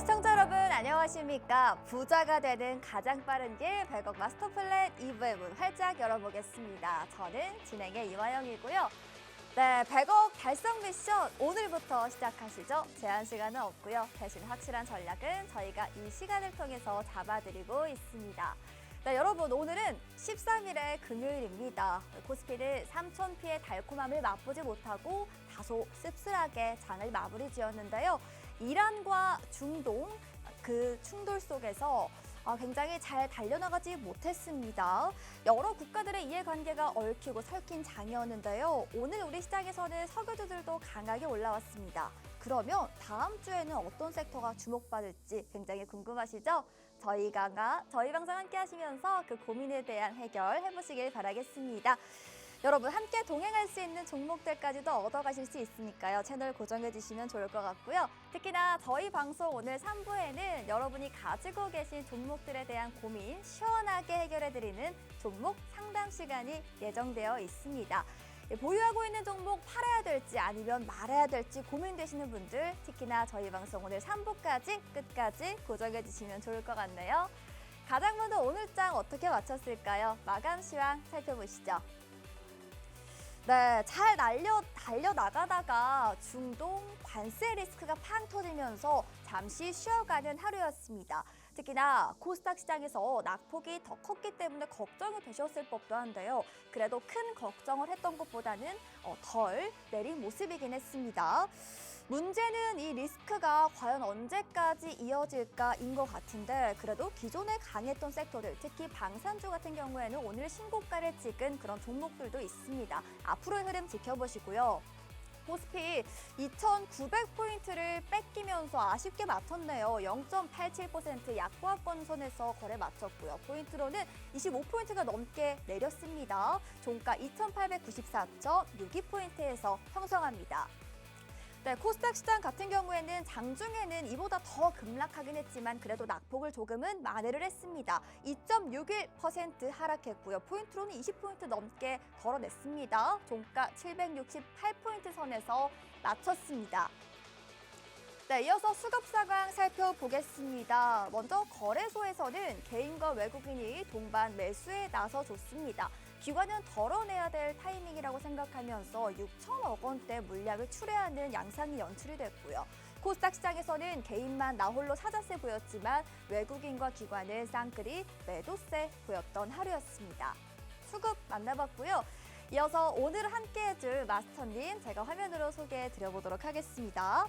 시청자 여러분 안녕하십니까? 부자가 되는 가장 빠른 길 100억 마스터 플랜 2부의 문 활짝 열어보겠습니다. 저는 진행의 이화영이고요. 네, 100억 달성 미션 오늘부터 시작하시죠. 제한 시간은 없고요. 대신 확실한 전략은 저희가 이 시간을 통해서 잡아드리고 있습니다. 네, 여러분 오늘은 13일의 금요일입니다. 코스피는 3,000피의 달콤함을 맛보지 못하고 다소 씁쓸하게 장을 마무리 지었는데요. 이란과 중동 그 충돌 속에서 굉장히 잘 달려나가지 못했습니다. 여러 국가들의 이해관계가 얽히고 설킨 장이었는데요. 오늘 우리 시장에서는 석유주들도 강하게 올라왔습니다. 그러면 다음 주에는 어떤 섹터가 주목받을지 굉장히 궁금하시죠? 저희 방송 함께 하시면서 그 고민에 대한 해결해보시길 바라겠습니다. 여러분 함께 동행할 수 있는 종목들까지도 얻어가실 수 있으니까요. 채널 고정해 주시면 좋을 것 같고요. 특히나 저희 방송 오늘 3부에는 여러분이 가지고 계신 종목들에 대한 고민 시원하게 해결해드리는 종목 상담 시간이 예정되어 있습니다. 보유하고 있는 종목 팔아야 될지 아니면 말아야 될지 고민되시는 분들 특히나 저희 방송 오늘 3부까지 끝까지 고정해 주시면 좋을 것 같네요. 가장 먼저 오늘 장 어떻게 마쳤을까요? 마감 시황 살펴보시죠. 네, 잘 달려나가다가 중동 관세 리스크가 팡 터지면서 잠시 쉬어가는 하루였습니다. 특히나 코스닥 시장에서 낙폭이 더 컸기 때문에 걱정이 되셨을 법도 한데요. 그래도 큰 걱정을 했던 것보다는 덜 내린 모습이긴 했습니다. 문제는 이 리스크가 과연 언제까지 이어질까인 것 같은데 그래도 기존에 강했던 섹터들, 특히 방산주 같은 경우에는 오늘 신고가를 찍은 그런 종목들도 있습니다. 앞으로의 흐름 지켜보시고요. 코스피 2,900포인트를 뺏기면서 아쉽게 맞췄네요. 0.87% 약보합권 선에서 거래 마쳤고요. 포인트로는 25포인트가 넘게 내렸습니다. 종가 2,894.62포인트에서 형성합니다. 네, 코스닥 시장 같은 경우에는 장중에는 이보다 더 급락하긴 했지만 그래도 낙폭을 조금은 만회를 했습니다. 2.61% 하락했고요. 포인트로는 20포인트 넘게 덜어냈습니다. 종가 768포인트 선에서 마쳤습니다. 네, 이어서 수급 상황 살펴보겠습니다. 먼저 거래소에서는 개인과 외국인이 동반 매수에 나서줬습니다. 기관은 덜어내야 될 타이밍이라고 생각하면서 6천억 원대 물량을 출회하는 양상이 연출이 됐고요. 코스닥 시장에서는 개인만 나홀로 사자세 보였지만 외국인과 기관은 쌍끌이 매도세 보였던 하루였습니다. 수급 만나봤고요. 이어서 오늘 함께해줄 마스터님 제가 화면으로 소개해드려보도록 하겠습니다.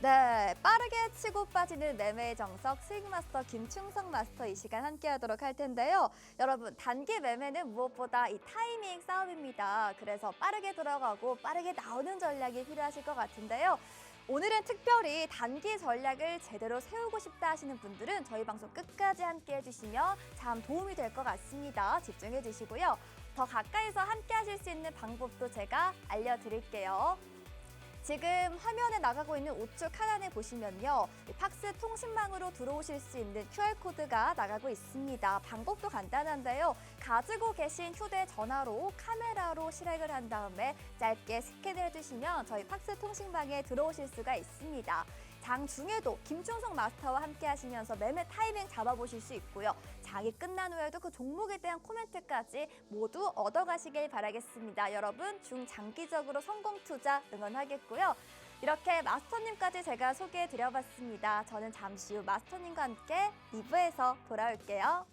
네, 빠르게 치고 빠지는 매매의 정석 스윙마스터 김충성 마스터 이 시간 함께하도록 할 텐데요. 여러분 단기 매매는 무엇보다 이 타이밍 싸움입니다. 그래서 빠르게 들어가고 빠르게 나오는 전략이 필요하실 것 같은데요. 오늘은 특별히 단기 전략을 제대로 세우고 싶다 하시는 분들은 저희 방송 끝까지 함께해 주시면 참 도움이 될 것 같습니다. 집중해 주시고요. 더 가까이서 함께 하실 수 있는 방법도 제가 알려드릴게요. 지금 화면에 나가고 있는 우측 하단에 보시면요. 팍스 통신망으로 들어오실 수 있는 QR코드가 나가고 있습니다. 방법도 간단한데요. 가지고 계신 휴대전화로 카메라로 실행을 한 다음에 짧게 스캔을 해주시면 저희 팍스 통신망에 들어오실 수가 있습니다. 장중에도 김충성 마스터와 함께 하시면서 매매 타이밍 잡아보실 수 있고요. 장이 끝난 후에도 그 종목에 대한 코멘트까지 모두 얻어가시길 바라겠습니다. 여러분 중장기적으로 성공 투자 응원하겠고요. 이렇게 마스터님까지 제가 소개해드려봤습니다. 저는 잠시 후 마스터님과 함께 2부에서 돌아올게요.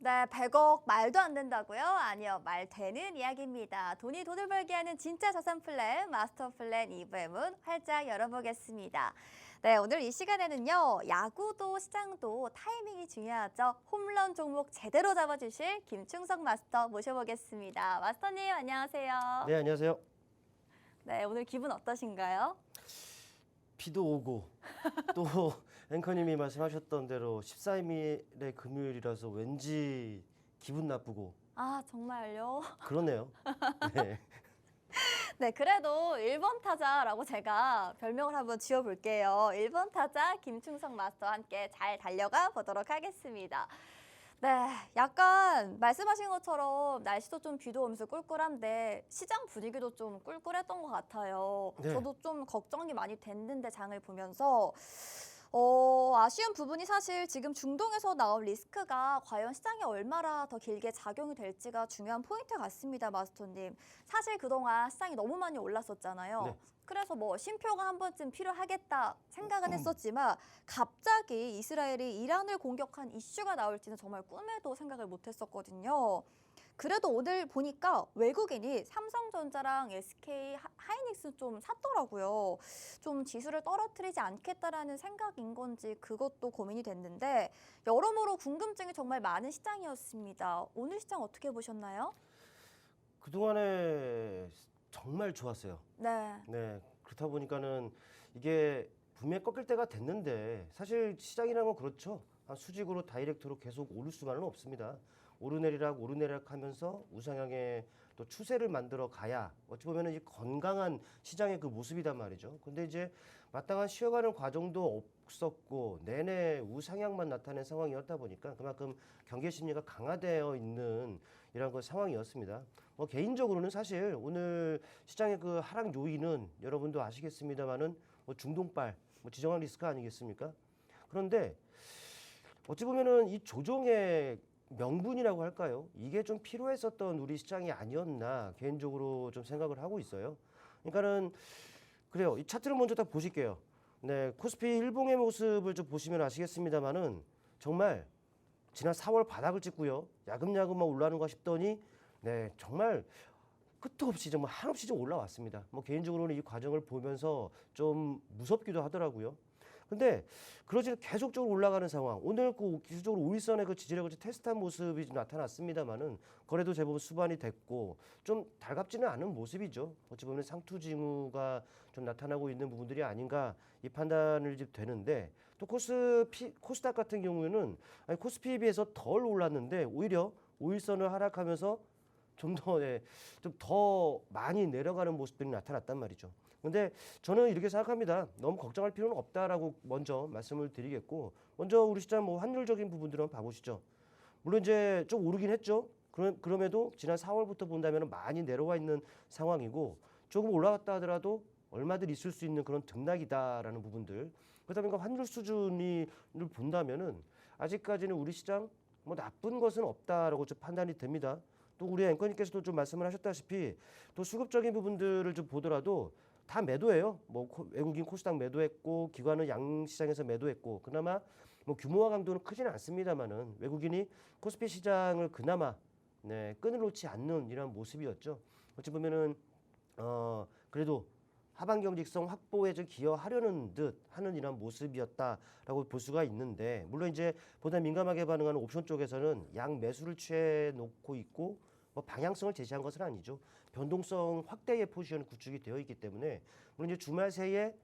네, 100억 말도 안 된다고요? 아니요, 말 되는 이야기입니다. 돈이 돈을 벌게 하는 진짜 자산 플랜, 마스터 플랜 2부의 문 활짝 열어보겠습니다. 네, 오늘 이 시간에는요, 야구도 시장도 타이밍이 중요하죠. 홈런 종목 제대로 잡아주실 김충석 마스터 모셔보겠습니다. 마스터님, 안녕하세요. 네, 안녕하세요. 네, 오늘 기분 어떠신가요? 비도 오고 또 앵커님이 말씀하셨던 대로 14일의 금요일이라서 왠지 기분 나쁘고 아, 정말요? 그러네요. 네. 네, 그래도 1번 타자라고 제가 별명을 한번 지어볼게요. 1번 타자 김충석 마스터와 함께 잘 달려가 보도록 하겠습니다. 네, 약간 말씀하신 것처럼 날씨도 좀 비도 오면서 꿀꿀한데 시장 분위기도 좀 꿀꿀했던 것 같아요. 네. 저도 좀 걱정이 많이 됐는데 장을 보면서 아쉬운 부분이 사실 지금 중동에서 나올 리스크가 과연 시장에 얼마나 더 길게 작용이 될지가 중요한 포인트 같습니다, 마스터님. 사실 그동안 시장이 너무 많이 올랐었잖아요. 네. 그래서 뭐 쉼표가 한 번쯤 필요하겠다 생각은 했었지만 갑자기 이스라엘이 이란을 공격한 이슈가 나올지는 정말 꿈에도 생각을 못했었거든요. 그래도 오늘 보니까 외국인이 삼성전자랑 SK 하이닉스 좀 샀더라고요. 좀 지수를 떨어뜨리지 않겠다라는 생각인 건지 그것도 고민이 됐는데 여러모로 궁금증이 정말 많은 시장이었습니다. 오늘 시장 어떻게 보셨나요? 그동안에 정말 좋았어요. 네. 네. 그렇다 보니까는 이게 분명히 꺾일 때가 됐는데 사실 시장이라는 건 그렇죠. 수직으로 다이렉트로 계속 오를 수만은 없습니다. 오르내리락 하면서 우상향의 또 추세를 만들어 가야 어찌 보면은 이 건강한 시장의 그 모습이단 말이죠. 근데 이제 마땅한 쉬어가는 과정도 없었고 내내 우상향만 나타낸 상황이었다 보니까 그만큼 경계 심리가 강화되어 있는 이런 그 상황이었습니다. 개인적으로는 사실 오늘 시장의 그 하락 요인은 여러분도 아시겠습니다만은 중동발 지정학 리스크 아니겠습니까? 그런데 어찌 보면은 이 조정의 명분이라고 할까요? 이게 좀 필요했었던 우리 시장이 아니었나 개인적으로 좀 생각을 하고 있어요. 그러니까는 그래요. 이 차트를 먼저 다 보실게요. 네, 코스피 일봉의 모습을 좀 보시면 아시겠습니다만은 정말 지난 4월 바닥을 찍고요. 야금야금만 올라가는가 싶더니 네, 정말 끝도 없이 정말 한없이 좀 올라왔습니다. 개인적으로는 이 과정을 보면서 좀 무섭기도 하더라고요. 근데 그러지 계속적으로 올라가는 상황. 오늘 그 기술적으로 5일선의 그 지지력을 테스트한 모습이 좀 나타났습니다만은 거래도 제법 수반이 됐고 좀 달갑지는 않은 모습이죠. 어찌 보면 상투징후가 좀 나타나고 있는 부분들이 아닌가 이 판단을 좀 되는데 또 코스닥 같은 경우에는 코스피에 비해서 덜 올랐는데 오히려 5일선을 하락하면서 좀 더 많이 내려가는 모습들이 나타났단 말이죠. 근데 저는 이렇게 생각합니다. 너무 걱정할 필요는 없다라고 먼저 말씀을 드리겠고, 먼저 우리 시장 환율적인 부분들은 봐보시죠. 물론 이제 좀 오르긴 했죠. 그럼에도 지난 4월부터 본다면 많이 내려와 있는 상황이고, 조금 올라갔다 하더라도 얼마든 있을 수 있는 그런 등락이다라는 부분들. 그러다 보니까 환율 수준을 본다면은 아직까지는 우리 시장 나쁜 것은 없다라고 좀 판단이 됩니다. 또 우리 앵커님께서도 좀 말씀을 하셨다시피 또 수급적인 부분들을 좀 보더라도 다 매도예요. 외국인 코스닥 매도했고 기관은 양시장에서 매도했고 그나마 규모와 강도는 크지는 않습니다만은 외국인이 코스피 시장을 그나마 끈을 놓지 않는 이런 모습이었죠. 어찌 보면은 그래도 하반 경직성 확보에 좀 기여하려는 듯 하는 이런 모습이었다라고 볼 수가 있는데 물론 이제 보다 민감하게 반응하는 옵션 쪽에서는 양 매수를 취해 놓고 있고 방향성을 제시한 것은 아니죠. 변동성 확대의 포지션이 구축이 되어 있기 때문에 물론 이제 주말 새에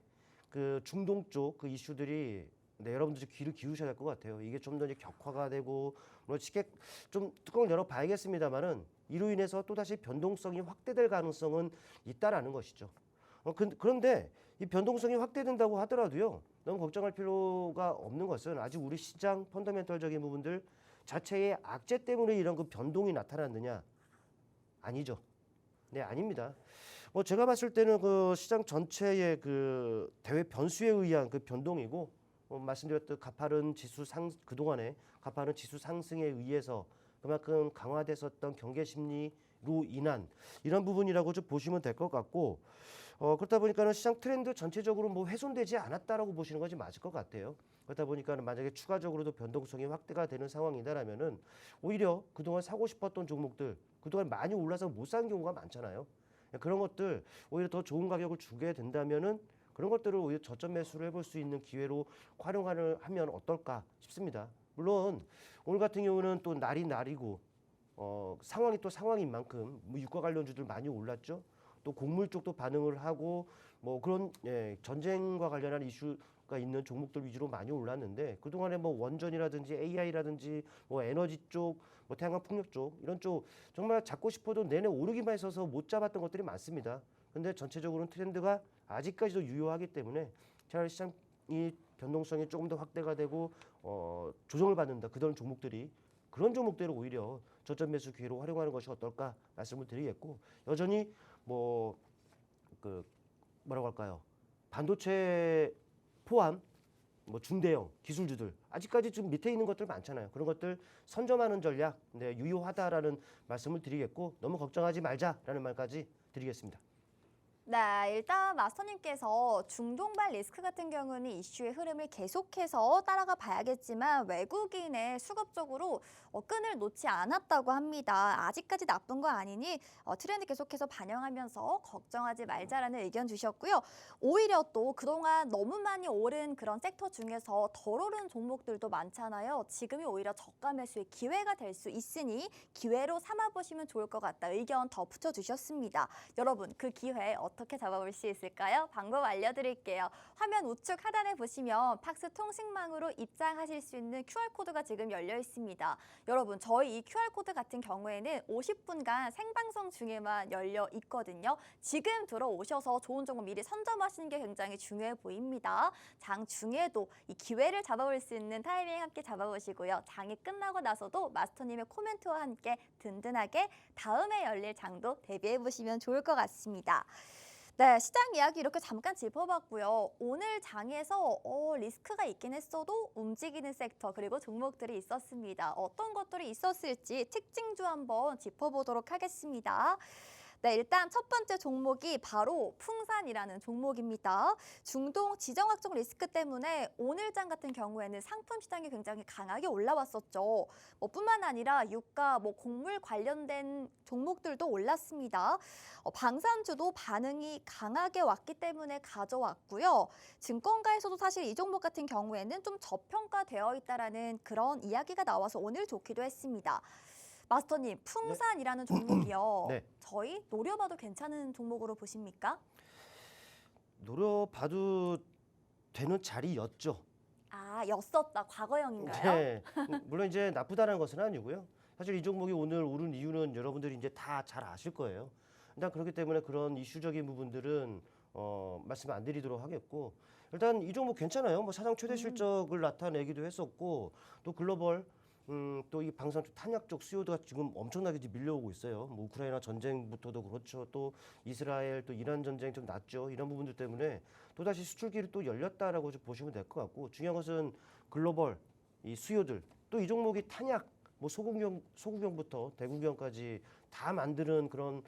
그 중동 쪽 그 이슈들이 여러분들 귀를 기울이셔야 될 것 같아요. 이게 좀 더 이제 격화가 되고 물론 쉽게 좀 뚜껑을 열어 봐야겠습니다만은 이로 인해서 또 다시 변동성이 확대될 가능성은 있다라는 것이죠. 그런데 이 변동성이 확대된다고 하더라도요. 너무 걱정할 필요가 없는 것은 아직 우리 시장 펀더멘털적인 부분들 자체의 악재 때문에 이런 그 변동이 나타났느냐? 아니죠. 네, 아닙니다. 제가 봤을 때는 그 시장 전체의 그 대외 변수에 의한 그 변동이고 말씀드렸던 그동안에 가파른 지수 상승에 의해서 그만큼 강화됐었던 경계 심리로 인한 이런 부분이라고 좀 보시면 될 것 같고 그렇다 보니까는 시장 트렌드 전체적으로 훼손되지 않았다라고 보시는 것이 맞을 것 같아요. 그렇다 보니까 만약에 추가적으로도 변동성이 확대가 되는 상황이다라면은 오히려 그동안 사고 싶었던 종목들 그동안 많이 올라서 못 산 경우가 많잖아요. 그런 것들 오히려 더 좋은 가격을 주게 된다면은 그런 것들을 오히려 저점 매수를 해볼 수 있는 기회로 활용하면 어떨까 싶습니다. 물론 오늘 같은 경우는 또 날이 날이고 상황이 또 상황인 만큼 뭐 유가 관련주들 많이 올랐죠. 또 곡물 쪽도 반응을 하고 뭐 그런 전쟁과 관련한 이슈가 있는 종목들 위주로 많이 올랐는데 그동안에 뭐 원전이라든지 AI라든지 뭐 에너지 쪽, 뭐 태양광 풍력 쪽 이런 쪽 정말 잡고 싶어도 내내 오르기만 했어서 못 잡았던 것들이 많습니다. 근데 전체적으로는 트렌드가 아직까지도 유효하기 때문에 차라리 시장이 변동성이 조금 더 확대가 되고 조정을 받는다. 그런 종목들이 그런 종목들을 오히려 저점 매수 기회로 활용하는 것이 어떨까 말씀을 드리겠고 여전히 뭐 그 뭐라고 할까요? 반도체 포함 뭐 중대형 기술주들 아직까지 좀 밑에 있는 것들 많잖아요. 그런 것들 선점하는 전략 유효하다라는 말씀을 드리겠고 너무 걱정하지 말자라는 말까지 드리겠습니다. 네, 일단 마스터님께서 중동발 리스크 같은 경우는 이슈의 흐름을 계속해서 따라가 봐야겠지만 외국인의 수급적으로 끈을 놓지 않았다고 합니다. 아직까지 나쁜 거 아니니 트렌드 계속해서 반영하면서 걱정하지 말자라는 의견 주셨고요. 오히려 또 그동안 너무 많이 오른 그런 섹터 중에서 덜 오른 종목들도 많잖아요. 지금이 오히려 저가 매수의 기회가 될 수 있으니 기회로 삼아보시면 좋을 것 같다 의견 덧붙여 주셨습니다. 여러분 그 기회 어떻게 잡아볼 수 있을까요? 방법 알려드릴게요. 화면 우측 하단에 보시면 팍스 통신망으로 입장하실 수 있는 QR코드가 지금 열려 있습니다. 여러분 저희 이 QR코드 같은 경우에는 50분간 생방송 중에만 열려 있거든요. 지금 들어오셔서 좋은 종목 미리 선점하시는 게 굉장히 중요해 보입니다. 장 중에도 이 기회를 잡아볼 수 있는 타이밍 함께 잡아보시고요. 장이 끝나고 나서도 마스터님의 코멘트와 함께 든든하게 다음에 열릴 장도 대비해 보시면 좋을 것 같습니다. 네, 시장 이야기 이렇게 잠깐 짚어봤고요. 오늘 장에서 리스크가 있긴 했어도 움직이는 섹터 그리고 종목들이 있었습니다. 어떤 것들이 있었을지 특징주 한번 짚어보도록 하겠습니다. 네, 일단 첫 번째 종목이 바로 풍산이라는 종목입니다. 중동 지정학적 리스크 때문에 오늘 장 같은 경우에는 상품 시장이 굉장히 강하게 올라왔었죠. 뿐만 아니라 유가, 곡물 관련된 종목들도 올랐습니다. 방산주도 반응이 강하게 왔기 때문에 가져왔고요. 증권가에서도 사실 이 종목 같은 경우에는 좀 저평가되어 있다라는 그런 이야기가 나와서 오늘 좋기도 했습니다. 마스터님, 풍산이라는 종목이요. 네. 저희 노려봐도 괜찮은 종목으로 보십니까? 노려봐도 되는 자리였죠. 아, 였었다. 과거형인가요? 네. 물론 이제 나쁘다는 것은 아니고요. 사실 이 종목이 오늘 오른 이유는 여러분들이 이제 다 잘 아실 거예요. 일단 그렇기 때문에 그런 이슈적인 부분들은 말씀 안 드리도록 하겠고 일단 이 종목 괜찮아요. 뭐 사상 최대 실적을 나타내기도 했었고 또 글로벌 또 이 방산주 탄약 쪽 수요가 지금 엄청나게 밀려오고 있어요. 뭐 우크라이나 전쟁부터도 그렇죠. 또 이스라엘 또 이란 전쟁 좀 났죠. 이런 부분들 때문에 또 다시 수출길이 또 열렸다라고 좀 보시면 될 것 같고 중요한 것은 글로벌 이 수요들 또 이 종목이 탄약 뭐 소구경부터 대구경까지 다 만드는 그런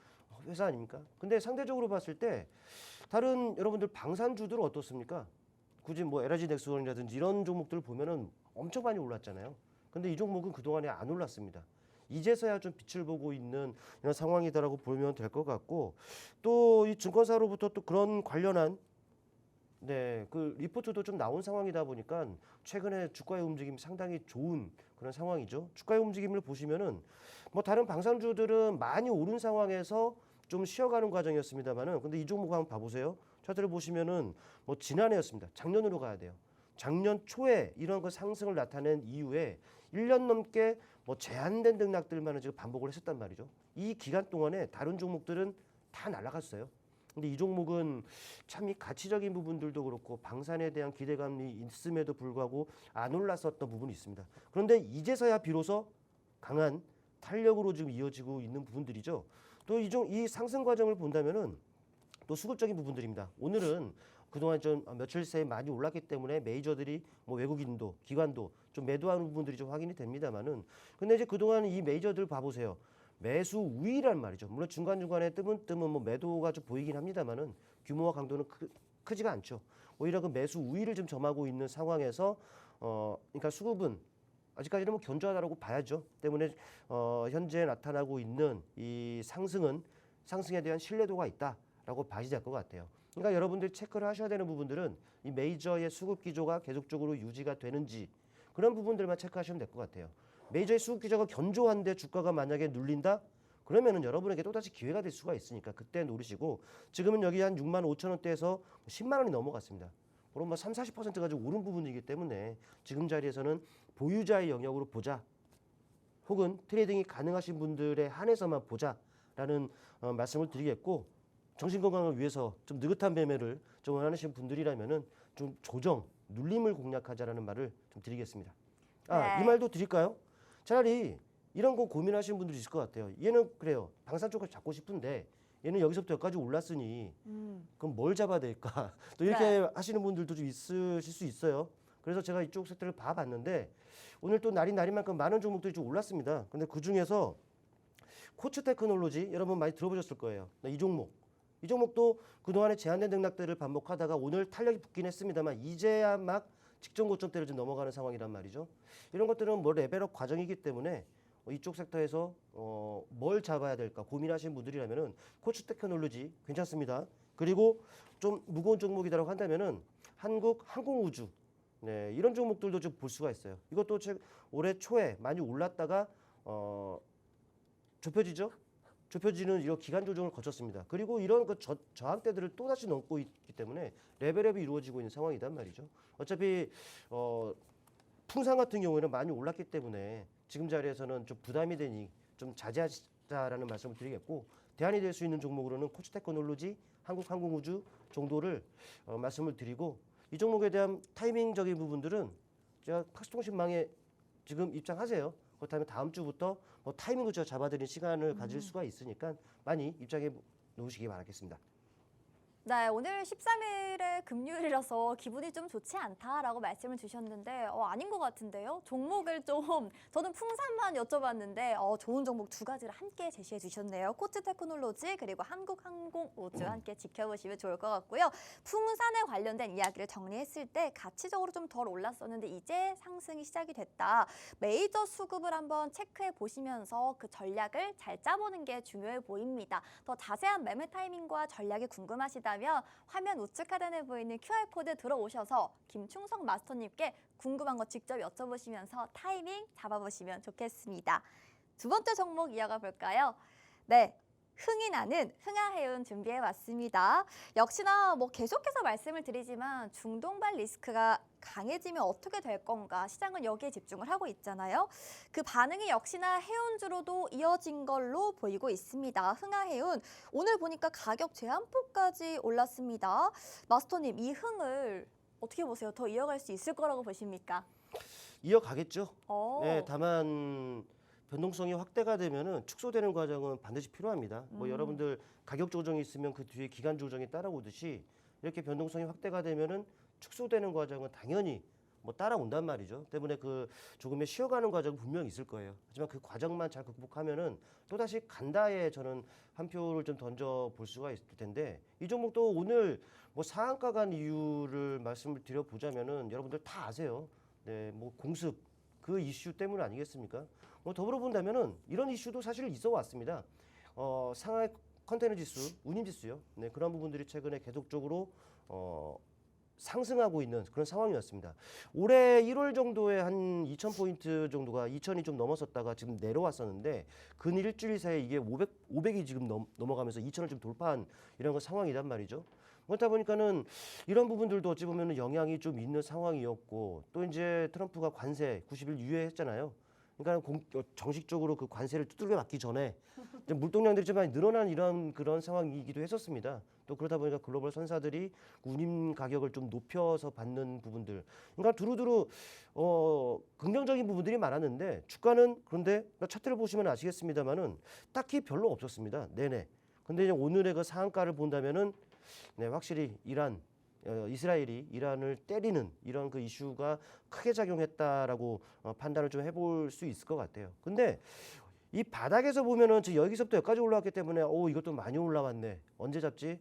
회사 아닙니까? 근데 상대적으로 봤을 때 다른 여러분들 방산주들 어떻습니까? 굳이 뭐 LG 넥스원이라든지 이런 종목들을 보면은 엄청 많이 올랐잖아요. 근데 이 종목은 그동안에 안 올랐습니다. 이제서야 좀 빛을 보고 있는 이런 상황이다라고 보면 될 것 같고 또 이 증권사로부터 또 그런 관련한 그 리포트도 좀 나온 상황이다 보니까 최근에 주가의 움직임이 상당히 좋은 그런 상황이죠. 주가의 움직임을 보시면은 뭐 다른 방산주들은 많이 오른 상황에서 좀 쉬어가는 과정이었습니다만은 근데 이 종목 한번 봐보세요. 차트를 보시면은 뭐 지난해였습니다. 작년으로 가야 돼요. 작년 초에 이런 그 상승을 나타낸 이후에 1년 넘게 뭐 제한된 등락들만을 지금 반복을 했었단 말이죠. 이 기간 동안에 다른 종목들은 다 날아갔어요. 근데 이 종목은 참 이 가치적인 부분들도 그렇고 방산에 대한 기대감이 있음에도 불구하고 안 올랐었던 부분이 있습니다. 그런데 이제서야 비로소 강한 탄력으로 지금 이어지고 있는 부분들이죠. 또 이 상승 과정을 본다면은 또 수급적인 부분들입니다. 오늘은 그동안 좀 며칠 새에 많이 올랐기 때문에 메이저들이 뭐 외국인도 기관도 좀 매도하는 부분들이 좀 확인이 됩니다만은 근데 이제 그동안 이 메이저들 봐보세요. 매수 우위란 말이죠. 물론 중간중간에 뜨문뜨문 뭐 매도가 좀 보이긴 합니다만은 규모와 강도는 크지가 않죠. 오히려 그 매수 우위를 좀 점하고 있는 상황에서 그러니까 수급은 아직까지는 뭐 견조하다고 봐야죠. 때문에 현재 나타나고 있는 이 상승에 대한 신뢰도가 있다라고 봐야 될 것 같아요. 그러니까 여러분들 체크를 하셔야 되는 부분들은 이 메이저의 수급 기조가 계속적으로 유지가 되는지 그런 부분들만 체크하시면 될 것 같아요. 메이저의 수급 기조가 견조한데 주가가 만약에 눌린다? 그러면은 여러분에게 또다시 기회가 될 수가 있으니까 그때 노리시고 지금은 여기 한 6만 5천 원대에서 10만 원이 넘어갔습니다. 그럼 뭐 3, 40%가 좀 오른 부분이기 때문에 지금 자리에서는 보유자의 영역으로 보자. 혹은 트레이딩이 가능하신 분들에 한해서만 보자라는 말씀을 드리겠고 정신 건강을 위해서 좀 느긋한 매매를 좀 원하시는 분들이라면은 좀 조정, 눌림을 공략하자라는 말을 좀 드리겠습니다. 네. 이 말도 드릴까요? 차라리 이런 거 고민하시는 분들이 있을 것 같아요. 얘는 그래요. 방산 쪽을 잡고 싶은데 얘는 여기서부터 여기까지 올랐으니 그럼 뭘 잡아야 될까? 또 이렇게 네. 하시는 분들도 좀 있으실 수 있어요. 그래서 제가 이쪽 섹터를 봐봤는데 오늘 또 날인 날인만큼 많은 종목들이 좀 올랐습니다. 근데 그 중에서 코츠 테크놀로지 여러분 많이 들어보셨을 거예요. 이 종목도 그동안에 제한된 등락들을 반복하다가 오늘 탄력이 붙긴 했습니다만 이제야 막 직전 고점대를 좀 넘어가는 상황이란 말이죠. 이런 것들은 뭐 레벨업 과정이기 때문에 이쪽 섹터에서 뭘 잡아야 될까 고민하시는 분들이라면은 코츠 테크놀로지 괜찮습니다. 그리고 좀 무거운 종목이라고 한다면은 한국 항공우주 네, 이런 종목들도 좀 볼 수가 있어요. 이것도 올해 초에 많이 올랐다가 좁혀지죠. 좁혀지는 이런 기간 조정을 거쳤습니다. 그리고 이런 그 저항대들을 또 다시 넘고 있기 때문에 레벨업이 이루어지고 있는 상황이란 말이죠. 어차피 풍산 같은 경우에는 많이 올랐기 때문에 지금 자리에서는 좀 부담이 되니 좀 자제하자라는 말씀을 드리겠고 대안이 될 수 있는 종목으로는 코츠테크놀로지, 한국항공우주 정도를 말씀을 드리고 이 종목에 대한 타이밍적인 부분들은 제가 팍스통신망에 지금 입장하세요. 그렇다면 다음 주부터 타이밍을 제가 잡아드리는 시간을 가질 수가 있으니까 많이 입장해 놓으시기 바라겠습니다. 네, 오늘 13일에 금요일이라서 기분이 좀 좋지 않다라고 말씀을 주셨는데 아닌 것 같은데요. 종목을 좀 저는 풍산만 여쭤봤는데 좋은 종목 두 가지를 함께 제시해 주셨네요. 코츠 테크놀로지 그리고 한국항공우주 함께 지켜보시면 좋을 것 같고요. 풍산에 관련된 이야기를 정리했을 때 가치적으로 좀 덜 올랐었는데 이제 상승이 시작이 됐다. 메이저 수급을 한번 체크해 보시면서 그 전략을 잘 짜보는 게 중요해 보입니다. 더 자세한 매매 타이밍과 전략이 궁금하시다면 화면 우측 하단에 보이는 QR코드 들어오셔서 김충석 마스터님께 궁금한 거 직접 여쭤보시면서 타이밍 잡아보시면 좋겠습니다. 두 번째 종목 이어가 볼까요? 네. 흥이 나는 흥하해운 준비해 왔습니다. 역시나 계속해서 말씀을 드리지만 중동발 리스크가 강해지면 어떻게 될 건가 시장은 여기에 집중을 하고 있잖아요. 그 반응이 역시나 해운주로도 이어진 걸로 보이고 있습니다. 흥하해운 오늘 보니까 가격 제한폭까지 올랐습니다. 마스터님 이 흥을 어떻게 보세요? 더 이어갈 수 있을 거라고 보십니까? 이어가겠죠. 네, 다만 변동성이 확대가 되면은 축소되는 과정은 반드시 필요합니다. 여러분들 가격 조정이 있으면 그 뒤에 기간 조정이 따라오듯이 이렇게 변동성이 확대가 되면은 축소되는 과정은 당연히 따라온단 말이죠. 때문에 그 조금의 쉬어가는 과정은 분명히 있을 거예요. 하지만 그 과정만 잘 극복하면은 또 다시 간다에 저는 한 표를 좀 던져 볼 수가 있을 텐데 이 종목도 오늘 상한가 간 이유를 말씀을 드려보자면은 여러분들 다 아세요. 네, 공습 그 이슈 때문 아니겠습니까? 더불어 본다면은 이런 이슈도 사실 있어 왔습니다. 상하이 컨테이너 지수, 운임 지수요. 네, 그런 부분들이 최근에 계속적으로 상승하고 있는 그런 상황이었습니다. 올해 1월 정도에 한 2,000포인트 정도가 2,000이 좀 넘었었다가 지금 내려왔었는데 근 일주일 사이에 이게 500이 지금 넘어가면서 2,000을 좀 돌파한 이런 상황이란 말이죠. 그렇다 보니까는 이런 부분들도 어찌 보면 영향이 좀 있는 상황이었고 또 이제 트럼프가 관세 90일 유예했잖아요. 그러니까 정식적으로 그 관세를 두들겨 맞기 전에 물동량들이 좀 많이 늘어난 그런 상황이기도 했었습니다. 또 그러다 보니까 글로벌 선사들이 운임 가격을 좀 높여서 받는 부분들. 그러니까 두루두루 긍정적인 부분들이 많았는데 주가는 그런데 차트를 보시면 아시겠습니다만은 딱히 별로 없었습니다. 네네. 근데 이제 오늘의 그 상한가를 본다면은 네, 확실히 이스라엘이 이란을 때리는 이런 그 이슈가 크게 작용했다라고 판단을 좀 해볼 수 있을 것 같아요. 근데 이 바닥에서 보면은 여기서부터 여기까지 올라왔기 때문에 이것도 많이 올라왔네. 언제 잡지?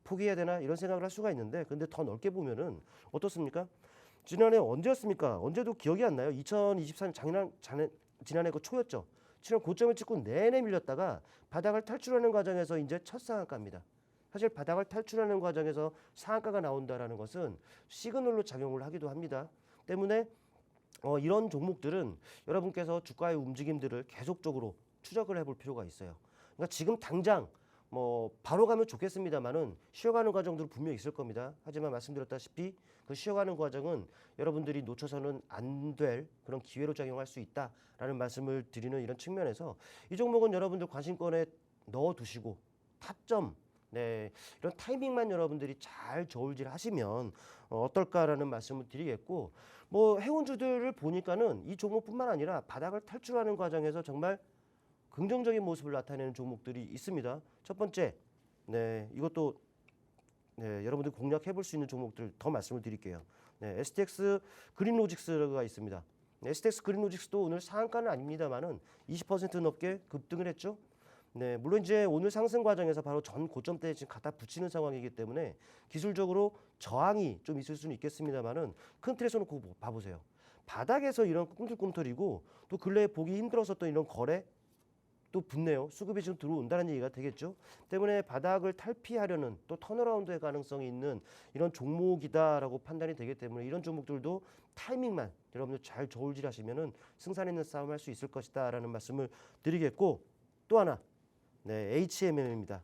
포기해야 되나? 이런 생각을 할 수가 있는데 근데 더 넓게 보면은 어떻습니까? 지난해 언제였습니까? 언제도 기억이 안 나요. 2024년 지난해 그 초였죠. 7월 고점을 찍고 내내 밀렸다가 바닥을 탈출하는 과정에서 이제 첫 상한가입니다. 사실 바닥을 탈출하는 과정에서 상한가가 나온다라는 것은 시그널로 작용을 하기도 합니다. 때문에 이런 종목들은 여러분께서 주가의 움직임들을 계속적으로 추적을 해볼 필요가 있어요. 그러니까 지금 당장 뭐 바로 가면 좋겠습니다만은 쉬어가는 과정도 분명히 있을 겁니다. 하지만 말씀드렸다시피 그 쉬어가는 과정은 여러분들이 놓쳐서는 안 될 그런 기회로 작용할 수 있다라는 말씀을 드리는 이런 측면에서 이 종목은 여러분들 관심권에 넣어두시고 타점 이런 타이밍만 여러분들이 잘 저울질 하시면 어떨까라는 말씀을 드리겠고 뭐 해운주들을 보니까는 이 종목뿐만 아니라 바닥을 탈출하는 과정에서 정말 긍정적인 모습을 나타내는 종목들이 있습니다. 첫 번째, 이것도 여러분들 공략해 볼 수 있는 종목들 더 말씀을 드릴게요. STX 그린로직스가 있습니다. STX 그린로직스도 오늘 상한가는 아닙니다만은 20% 넘게 급등을 했죠. 물론 이제 오늘 상승 과정에서 바로 전 고점대에 지금 갖다 붙이는 상황이기 때문에 기술적으로 저항이 좀 있을 수는 있겠습니다만은 큰 틀에서 놓고 봐보세요. 바닥에서 이런 꿈틀꿈틀이고 또 근래에 보기 힘들었었던 이런 거래 또 붙네요. 수급이 지금 들어온다는 얘기가 되겠죠. 때문에 바닥을 탈피하려는 또 턴어라운드의 가능성이 있는 이런 종목이다라고 판단이 되기 때문에 이런 종목들도 타이밍만 여러분들 잘 저울질하시면은 승산 있는 싸움 할 수 있을 것이다라는 말씀을 드리겠고 또 하나 HMM입니다.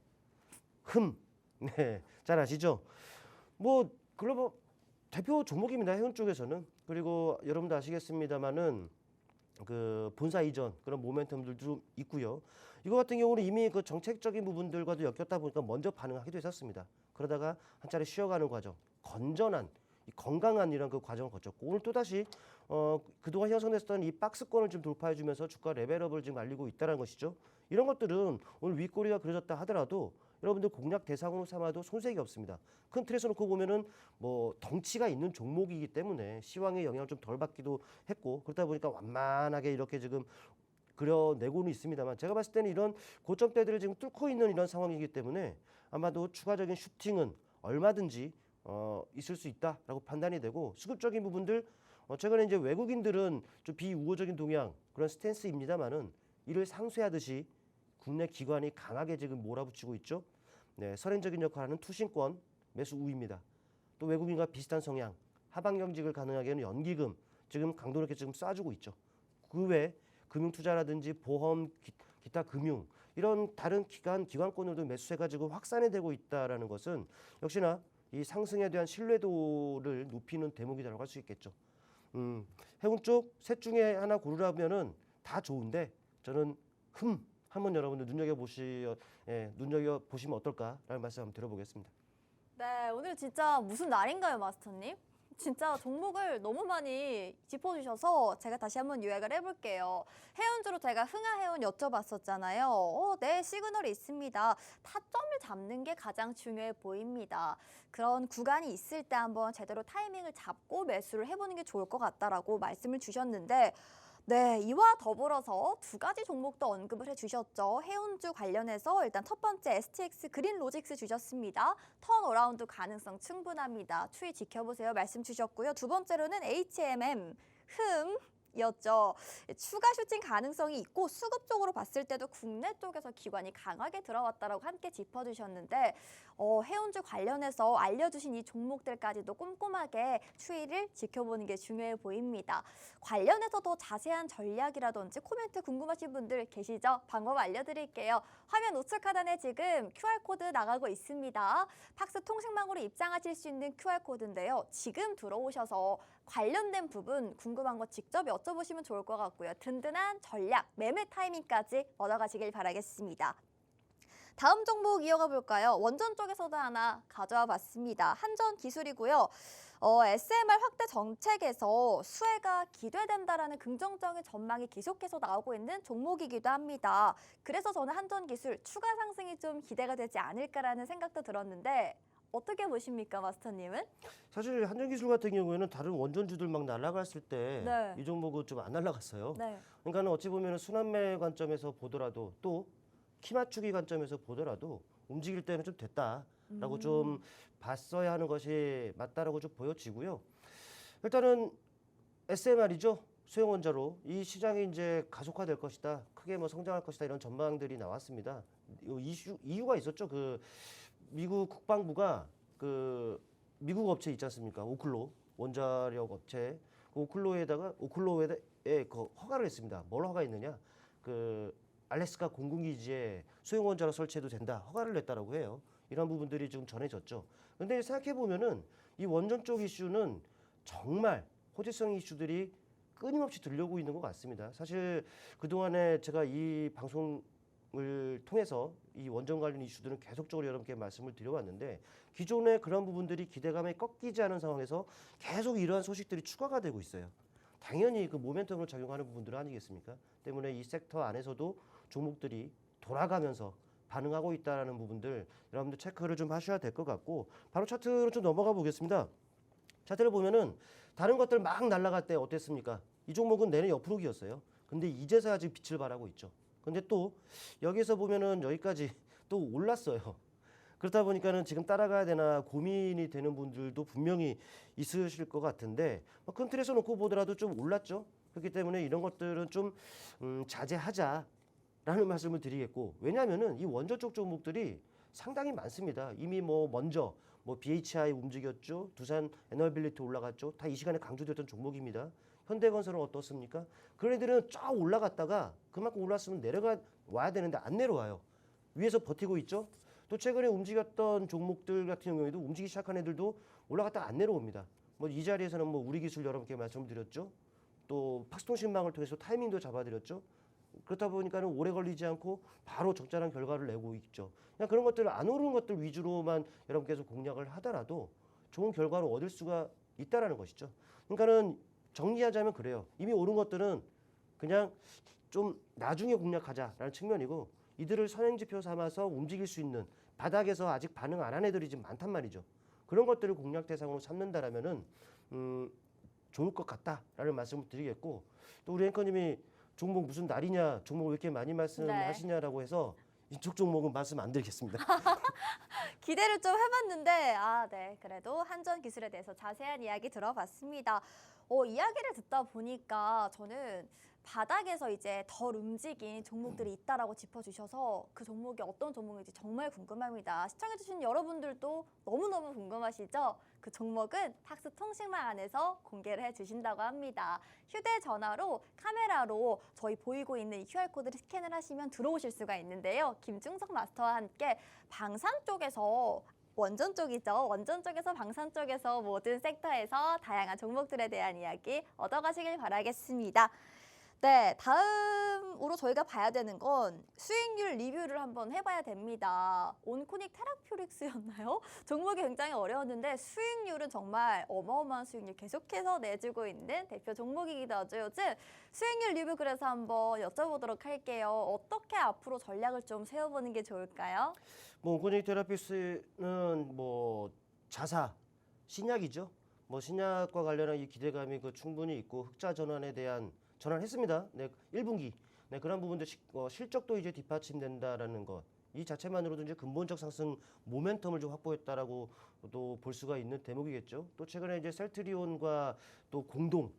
잘 아시죠? 뭐 글로벌 대표 종목입니다. 해운 쪽에서는. 그리고 여러분도 아시겠습니다만은 그 본사 이전 그런 모멘텀들도 좀 있고요. 이거 같은 경우는 이미 그 정책적인 부분들과도 엮였다 보니까 먼저 반응하기도 했었습니다. 그러다가 한 차례 쉬어가는 과정, 건전한 건강한 이런 그 과정을 거쳤고 오늘 또 다시 그동안 형성됐던 이 박스권을 좀 돌파해주면서 주가 레벨업을 지금 알리고 있다는 것이죠. 이런 것들은 오늘 윗꼬리가 그려졌다 하더라도 여러분들 공략 대상으로 삼아도 손색이 없습니다. 큰 틀에서 놓고 보면은 뭐 덩치가 있는 종목이기 때문에 시황의 영향을 좀 덜 받기도 했고 그러다 보니까 완만하게 이렇게 지금 그려내고는 있습니다만 제가 봤을 때는 이런 고점대들을 지금 뚫고 있는 이런 상황이기 때문에 아마도 추가적인 슈팅은 얼마든지 있을 수 있다라고 판단이 되고 수급적인 부분들 최근에 이제 외국인들은 좀 비우호적인 동향 그런 스탠스입니다만은 이를 상쇄하듯이 국내 기관이 강하게 지금 몰아붙이고 있죠. 선행적인 역할하는 투신권 매수 우위입니다. 또 외국인과 비슷한 성향 하방 경직을 가능하게 하는 연기금 지금 강도 높게 지금 쏴주고 있죠. 그 외 금융 투자라든지 보험 기타 금융 이런 다른 기관권으로도 매수세가 지금 확산이 되고 있다라는 것은 역시나 이 상승에 대한 신뢰도를 높이는 대목이라고 할 수 있겠죠. 해운 쪽 셋 중에 하나 고르라면은 다 좋은데 저는 한번 여러분들 눈여겨보시면 어떨까라는 말씀 한번 드려보겠습니다. 네, 오늘 진짜 무슨 날인가요, 마스터님? 진짜 종목을 너무 많이 짚어주셔서 제가 다시 한번 요약을 해볼게요. 해운주로 제가 흥하해운 여쭤봤었잖아요. 네, 시그널이 있습니다. 타점을 잡는 게 가장 중요해 보입니다. 그런 구간이 있을 때 한번 제대로 타이밍을 잡고 매수를 해보는 게 좋을 것 같다라고 말씀을 주셨는데 네, 이와 더불어서 두 가지 종목도 언급을 해주셨죠. 해운주 관련해서 일단 첫 번째 STX 그린로직스 주셨습니다. 턴어라운드 가능성 충분합니다. 추이 지켜보세요 말씀 주셨고요. 두 번째로는 HMM 였죠. 추가 슈팅 가능성이 있고 수급적으로 봤을 때도 국내 쪽에서 기관이 강하게 들어왔다라고 함께 짚어주셨는데 해운주 관련해서 알려주신 이 종목들까지도 꼼꼼하게 추이를 지켜보는 게 중요해 보입니다. 관련해서 더 자세한 전략이라든지 코멘트 궁금하신 분들 계시죠? 방법 알려드릴게요. 화면 우측 하단에 지금 QR코드 나가고 있습니다. 팍스 통신망으로 입장하실 수 있는 QR코드인데요. 지금 들어오셔서 관련된 부분 궁금한 거 직접 여쭤보시면 좋을 것 같고요. 든든한 전략, 매매 타이밍까지 얻어가시길 바라겠습니다. 다음 종목 이어가 볼까요? 원전 쪽에서도 하나 가져와 봤습니다. 한전 기술이고요. SMR 확대 정책에서 수혜가 기대된다라는 긍정적인 전망이 계속해서 나오고 있는 종목이기도 합니다. 그래서 저는 한전 기술 추가 상승이 좀 기대가 되지 않을까라는 생각도 들었는데 어떻게 보십니까, 마스터님은? 사실 한전기술 같은 경우에는 다른 원전주들 막 날아갔을 때 이 네. 종목은 좀 안 날아갔어요. 네. 그러니까 어찌 보면 순환매 관점에서 보더라도 또 키 맞추기 관점에서 보더라도 움직일 때는 좀 됐다라고 좀 봤어야 하는 것이 맞다라고 좀 보여지고요. 일단은 SMR이죠. 수용원자로 이 시장이 이제 가속화될 것이다. 크게 뭐 성장할 것이다. 이런 전망들이 나왔습니다. 이유가 있었죠. 그 미국 국방부가 그 미국 업체 있지 않습니까? 오클로 원자력 업체 그 오클로에 그 허가를 했습니다. 뭘 허가했느냐? 그 알래스카 공군기지에 소형원자로 설치해도 된다. 허가를 냈다라고 해요. 이런 부분들이 지금 전해졌죠. 근데 생각해 보면은 이 원전 쪽 이슈는 정말 호재성 이슈들이 끊임없이 들려오고 있는 것 같습니다. 사실 그동안에 제가 이 방송을 통해서 이 원전 관련 이슈들은 계속적으로 여러분께 말씀을 드려왔는데 기존의 그런 부분들이 기대감에 꺾이지 않은 상황에서 계속 이러한 소식들이 추가가 되고 있어요. 당연히 그 모멘텀을 작용하는 부분들 아니겠습니까? 때문에 이 섹터 안에서도 종목들이 돌아가면서 반응하고 있다는 부분들 여러분들 체크를 좀 하셔야 될 것 같고 바로 차트로 좀 넘어가 보겠습니다. 차트를 보면은 다른 것들 막 날아갈 때 어땠습니까? 이 종목은 내내 옆으로기였어요. 근데 이제서야 지금 빛을 발하고 있죠. 근데 또 여기서 보면은 여기까지 또 올랐어요. 그렇다 보니까는 지금 따라가야 되나 고민이 되는 분들도 분명히 있으실 것 같은데 큰 틀에서 놓고 보더라도 좀 올랐죠. 그렇기 때문에 이런 것들은 좀 자제하자라는 말씀을 드리겠고 왜냐하면은 이 원전 쪽 종목들이 상당히 많습니다. 이미 뭐 먼저 뭐 BHI 움직였죠. 두산 에너빌리티 올라갔죠. 다 이 시간에 강조됐던 종목입니다. 현대건설은 어떻습니까? 그런 애들은 쫙 올라갔다가 그만큼 올랐으면 내려가 와야 되는데 안 내려와요. 위에서 버티고 있죠. 또 최근에 움직였던 종목들 같은 경우에도 움직이기 시작한 애들도 올라갔다가 안 내려옵니다. 뭐 이 자리에서는 뭐 우리 기술 여러분께 말씀드렸죠. 또 팍스통신망을 통해서 타이밍도 잡아드렸죠. 그렇다 보니까는 오래 걸리지 않고 바로 적절한 결과를 내고 있죠. 그냥 그런 것들 안 오르는 것들 위주로만 여러분께서 공략을 하더라도 좋은 결과를 얻을 수가 있다라는 것이죠. 그러니까는 정리하자면 그래요. 이미 오른 것들은 그냥 좀 나중에 공략하자라는 측면이고 이들을 선행지표 삼아서 움직일 수 있는 바닥에서 아직 반응 안 한 애들이 지금 많단 말이죠. 그런 것들을 공략 대상으로 삼는다라면은 좋을 것 같다라는 말씀을 드리겠고 또 우리 앵커님이 종목 무슨 날이냐 종목 왜 이렇게 많이 말씀하시냐라고 해서 이쪽 종목은 말씀 안 드리겠습니다. 기대를 좀 해봤는데 네 그래도 한전 기술에 대해서 자세한 이야기 들어봤습니다. 이야기를 듣다 보니까 저는 바닥에서 이제 덜 움직인 종목들이 있다라고 짚어주셔서 그 종목이 어떤 종목인지 정말 궁금합니다. 시청해주신 여러분들도 너무너무 궁금하시죠? 그 종목은 탁스통신망 안에서 공개를 해주신다고 합니다. 휴대전화로 카메라로 저희 보이고 있는 이 QR코드를 스캔을 하시면 들어오실 수가 있는데요. 김중석 마스터와 함께 방산 쪽에서 원전 쪽이죠. 원전 쪽에서 방산 쪽에서 모든 섹터에서 다양한 종목들에 대한 이야기 얻어가시길 바라겠습니다. 네, 다음으로 저희가 봐야 되는 건 수익률 리뷰를 한번 해봐야 됩니다. 온코닉 테라퓨릭스였나요? 종목이 굉장히 어려웠는데 수익률은 정말 어마어마한 수익률 계속해서 내주고 있는 대표 종목이기도 하죠. 요즘 수익률 리뷰 그래서 한번 여쭤보도록 할게요. 어떻게 앞으로 전략을 좀 세워보는 게 좋을까요? 뭐 온코닉 테라피스는 뭐 자사 신약이죠. 뭐 신약과 관련한 이 기대감이 그 충분히 있고 흑자 전환에 대한 전환했습니다. 네, 1분기. 네, 그런 부분들 실적도 이제 뒷받침된다라는 것. 이 자체만으로도 이제 근본적 상승 모멘텀을 좀 확보했다라고도 볼 수가 있는 대목이겠죠. 또 최근에 이제 셀트리온과 또 공동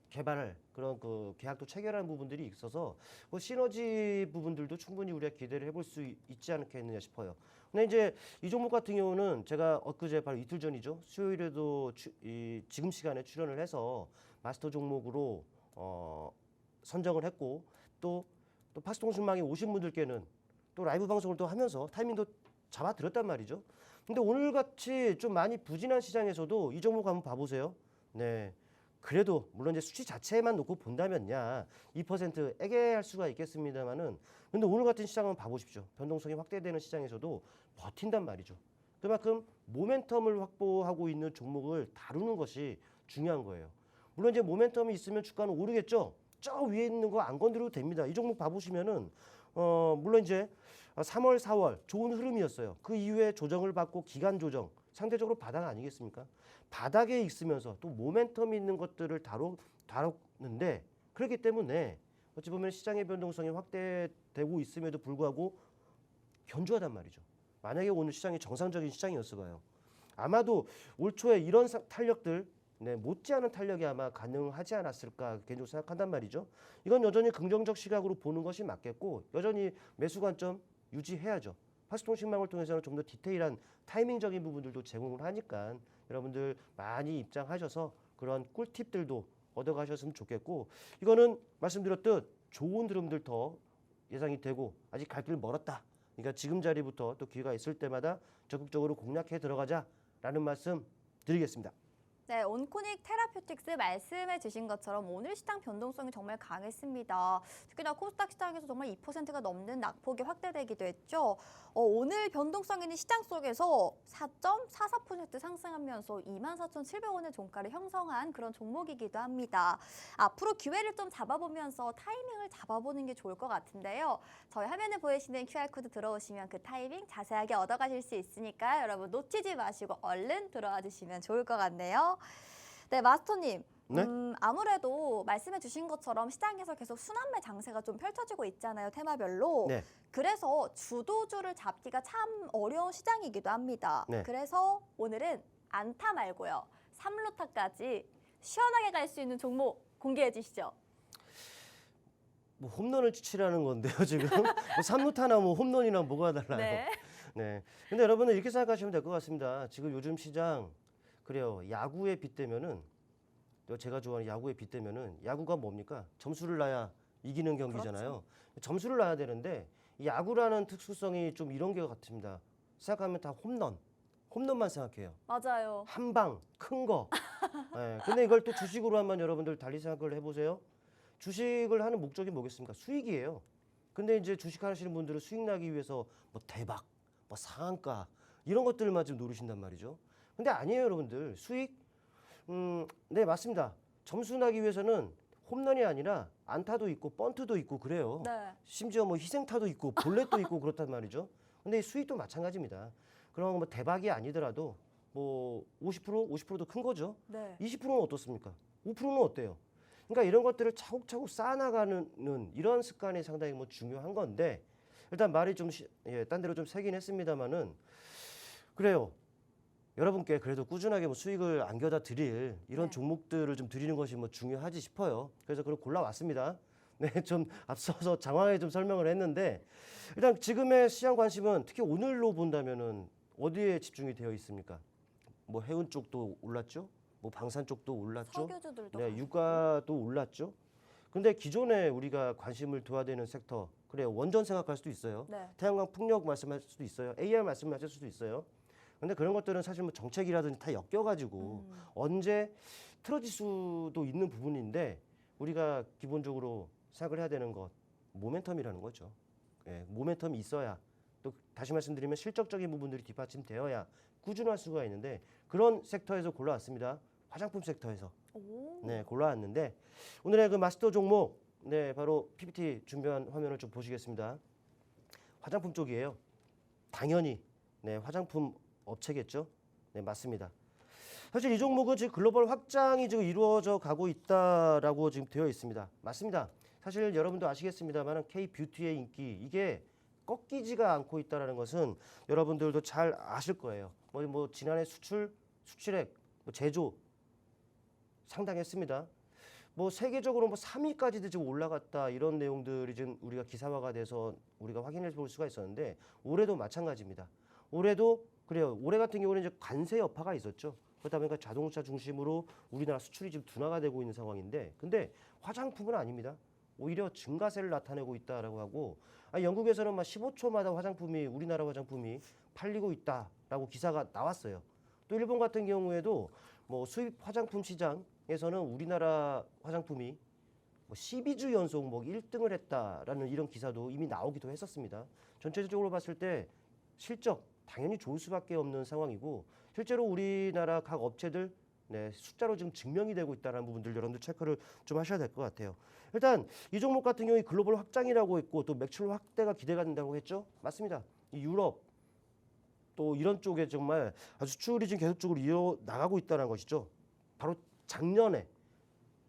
개발을 그런 그 계약도 체결한 부분들이 있어서 뭐 시너지 부분들도 충분히 우리가 기대를 해볼 수 있지 않겠느냐 싶어요. 근데 이제 이 종목 같은 경우는 제가 엊그제 바로 이틀 전이죠. 수요일에도 지금 시간에 출연을 해서 마스터 종목으로 선정을 했고 또 파스통신망에 오신 분들께는 또 라이브 방송을 또 하면서 타이밍도 잡아드렸단 말이죠. 근데 오늘같이 좀 많이 부진한 시장에서도 이 종목 한번 봐보세요. 네. 그래도 물론 이제 수치 자체만 놓고 본다면야 2% 애매할 수가 있겠습니다만은 근데 오늘 같은 시장은 봐보십시오. 변동성이 확대되는 시장에서도 버틴단 말이죠. 그만큼 모멘텀을 확보하고 있는 종목을 다루는 것이 중요한 거예요. 물론 이제 모멘텀이 있으면 주가는 오르겠죠. 저 위에 있는 거 안 건드려도 됩니다. 이 종목 봐보시면은 물론 이제 3월, 4월 좋은 흐름이었어요. 그 이후에 조정을 받고 기간 조정 상대적으로 바닥 아니겠습니까? 바닥에 있으면서 또 모멘텀이 있는 것들을 다뤘는데 그렇기 때문에 어찌 보면 시장의 변동성이 확대되고 있음에도 불구하고 견조하단 말이죠. 만약에 오늘 시장이 정상적인 시장이었어봐요. 아마도 올 초에 이런 탄력들 네, 못지않은 탄력이 아마 가능하지 않았을까 개인적으로 생각한단 말이죠. 이건 여전히 긍정적 시각으로 보는 것이 맞겠고 여전히 매수 관점 유지해야죠. 파스통신망을 통해서는 좀 더 디테일한 타이밍적인 부분들도 제공을 하니까 여러분들 많이 입장하셔서 그런 꿀팁들도 얻어가셨으면 좋겠고 이거는 말씀드렸듯 좋은 흐름들 더 예상이 되고 아직 갈 길 멀었다. 그러니까 지금 자리부터 또 기회가 있을 때마다 적극적으로 공략해 들어가자라는 말씀 드리겠습니다. 네, 온코닉 테라퓨틱스 말씀해 주신 것처럼 오늘 시장 변동성이 정말 강했습니다. 특히나 코스닥 시장에서 정말 2%가 넘는 낙폭이 확대되기도 했죠. 오늘 변동성 있는 시장 속에서 4.44% 상승하면서 24,700원의 종가를 형성한 그런 종목이기도 합니다. 앞으로 기회를 좀 잡아보면서 타이밍을 잡아보는 게 좋을 것 같은데요. 저희 화면에 보이시는 QR코드 들어오시면 그 타이밍 자세하게 얻어가실 수 있으니까 여러분 놓치지 마시고 얼른 들어와 주시면 좋을 것 같네요. 네, 마스터님. 네? 아무래도 말씀해 주신 것처럼 시장에서 계속 순환매 장세가 좀 펼쳐지고 있잖아요, 테마별로. 네. 그래서 주도주를 잡기가 참 어려운 시장이기도 합니다. 네. 그래서 오늘은 안타 말고요. 3루타까지 시원하게 갈 수 있는 종목 공개해 주시죠. 뭐 홈런을 치라는 건데요, 지금. 뭐 3루타나 뭐 홈런이나 뭐가 달라요. 네. 네. 근데 여러분은 이렇게 생각하시면 될 것 같습니다. 지금 요즘 시장 그래요. 야구에 빗대면은 제가 좋아하는 야구에 빗대면은 야구가 뭡니까? 점수를 나야 이기는 경기잖아요. 그렇죠. 점수를 나야 되는데 이 야구라는 특수성이 좀 이런 게 같습니다. 생각하면 다 홈런만 생각해요. 맞아요. 한 방, 큰 거. 네. 근데 이걸 또 주식으로 한번 여러분들 달리 생각을 해보세요. 주식을 하는 목적이 뭐겠습니까? 수익이에요. 근데 이제 주식 하시는 분들은 수익 나기 위해서 뭐 대박, 뭐 상한가 이런 것들만 좀 노리신단 말이죠. 근데 아니에요, 여러분들. 수익? 네, 맞습니다. 점수 나기 위해서는 홈런이 아니라 안타도 있고 번트도 있고 그래요. 네. 심지어 뭐 희생타도 있고 볼넷도 있고 그렇단 말이죠. 근데 수익도 마찬가지입니다. 그럼 뭐 대박이 아니더라도 뭐 50%도 큰 거죠. 네. 20%는 어떻습니까? 5%는 어때요? 그러니까 이런 것들을 차곡차곡 쌓아나가는 이런 습관이 상당히 뭐 중요한 건데 일단 말이 좀 딴 데로 좀 새긴 했습니다만은 그래요. 여러분께 그래도 꾸준하게 뭐 수익을 안겨다 드릴 이런 네. 종목들을 좀 드리는 것이 뭐 중요하지 싶어요. 그래서 그걸 골라왔습니다. 네, 좀 앞서서 장황하게 좀 설명을 했는데 일단 지금의 시장 관심은 특히 오늘로 본다면은 어디에 집중이 되어 있습니까? 뭐 해운 쪽도 올랐죠? 뭐 방산 쪽도 올랐죠? 석유주들도 네, 강했고. 유가도 올랐죠? 근데 기존에 우리가 관심을 둬야 되는 섹터, 그래요. 원전 생각할 수도 있어요. 네. 태양광 풍력 말씀할 수도 있어요. AR 말씀하실 수도 있어요. 근데 그런 것들은 사실 뭐 정책이라든지 다 엮여가지고 언제 틀어질 수도 있는 부분인데 우리가 기본적으로 생각을 해야 되는 것, 모멘텀이라는 거죠. 예, 모멘텀이 있어야 또 다시 말씀드리면 실적적인 부분들이 뒷받침되어야 꾸준할 수가 있는데 그런 섹터에서 골라왔습니다. 화장품 섹터에서. 오. 네, 골라왔는데 오늘의 그 마스터 종목, 네, 바로 PPT 준비한 화면을 좀 보시겠습니다. 화장품 쪽이에요. 당연히 네, 화장품 업체겠죠. 네, 맞습니다. 사실 이 종목은 지금 글로벌 확장이 지금 이루어져 가고 있다라고 지금 되어 있습니다. 맞습니다. 사실 여러분도 아시겠습니다만 K-뷰티의 인기 이게 꺾이지가 않고 있다는 것은 여러분들도 잘 아실 거예요. 뭐 지난해 수출액, 뭐 제조 상당했습니다. 뭐 세계적으로 뭐 3위까지도 지금 올라갔다 이런 내용들이 지금 우리가 기사화가 돼서 우리가 확인해 볼 수가 있었는데 올해도 마찬가지입니다. 올해도 그래요. 올해 같은 경우는 이제 관세 여파가 있었죠. 그러다 보니까 자동차 중심으로 우리나라 수출이 지금 둔화가 되고 있는 상황인데 근데 화장품은 아닙니다. 오히려 증가세를 나타내고 있다라고 하고 영국에서는 막 15초마다 우리나라 화장품이 팔리고 있다라고 기사가 나왔어요. 또 일본 같은 경우에도 뭐 수입 화장품 시장에서는 우리나라 화장품이 뭐 12주 연속 뭐 1등을 했다라는 이런 기사도 이미 나오기도 했었습니다. 전체적으로 봤을 때 실적 당연히 좋을 수밖에 없는 상황이고 실제로 우리나라 각 업체들 네, 숫자로 지금 증명이 되고 있다는 부분들 여러분들 체크를 좀 하셔야 될 것 같아요. 일단 이 종목 같은 경우에 글로벌 확장이라고 했고 또 매출 확대가 기대가 된다고 했죠. 맞습니다. 이 유럽 또 이런 쪽에 정말 수출이 지금 계속적으로 이어 나가고 있다는 것이죠. 바로 작년에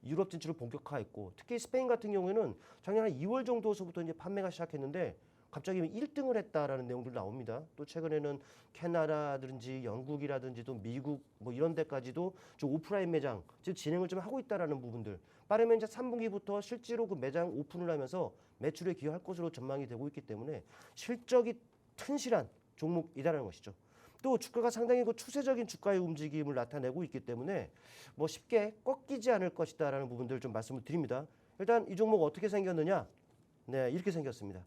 유럽 진출을 본격화했고 특히 스페인 같은 경우에는 작년 한 2월 정도서부터 이제 판매가 시작했는데 갑자기 1등을 했다라는 내용들 나옵니다. 또 최근에는 캐나다라든지 영국이라든지 또 미국 뭐 이런 데까지도 좀 오프라인 매장 즉 진행을 좀 하고 있다라는 부분들. 빠르면 이제 3분기부터 실제로 그 매장 오픈을 하면서 매출에 기여할 것으로 전망이 되고 있기 때문에 실적이 튼실한 종목이다라는 것이죠. 또 주가가 상당히 그 추세적인 주가의 움직임을 나타내고 있기 때문에 뭐 쉽게 꺾이지 않을 것이다라는 부분들을 좀 말씀을 드립니다. 일단 이 종목 어떻게 생겼느냐? 네, 이렇게 생겼습니다.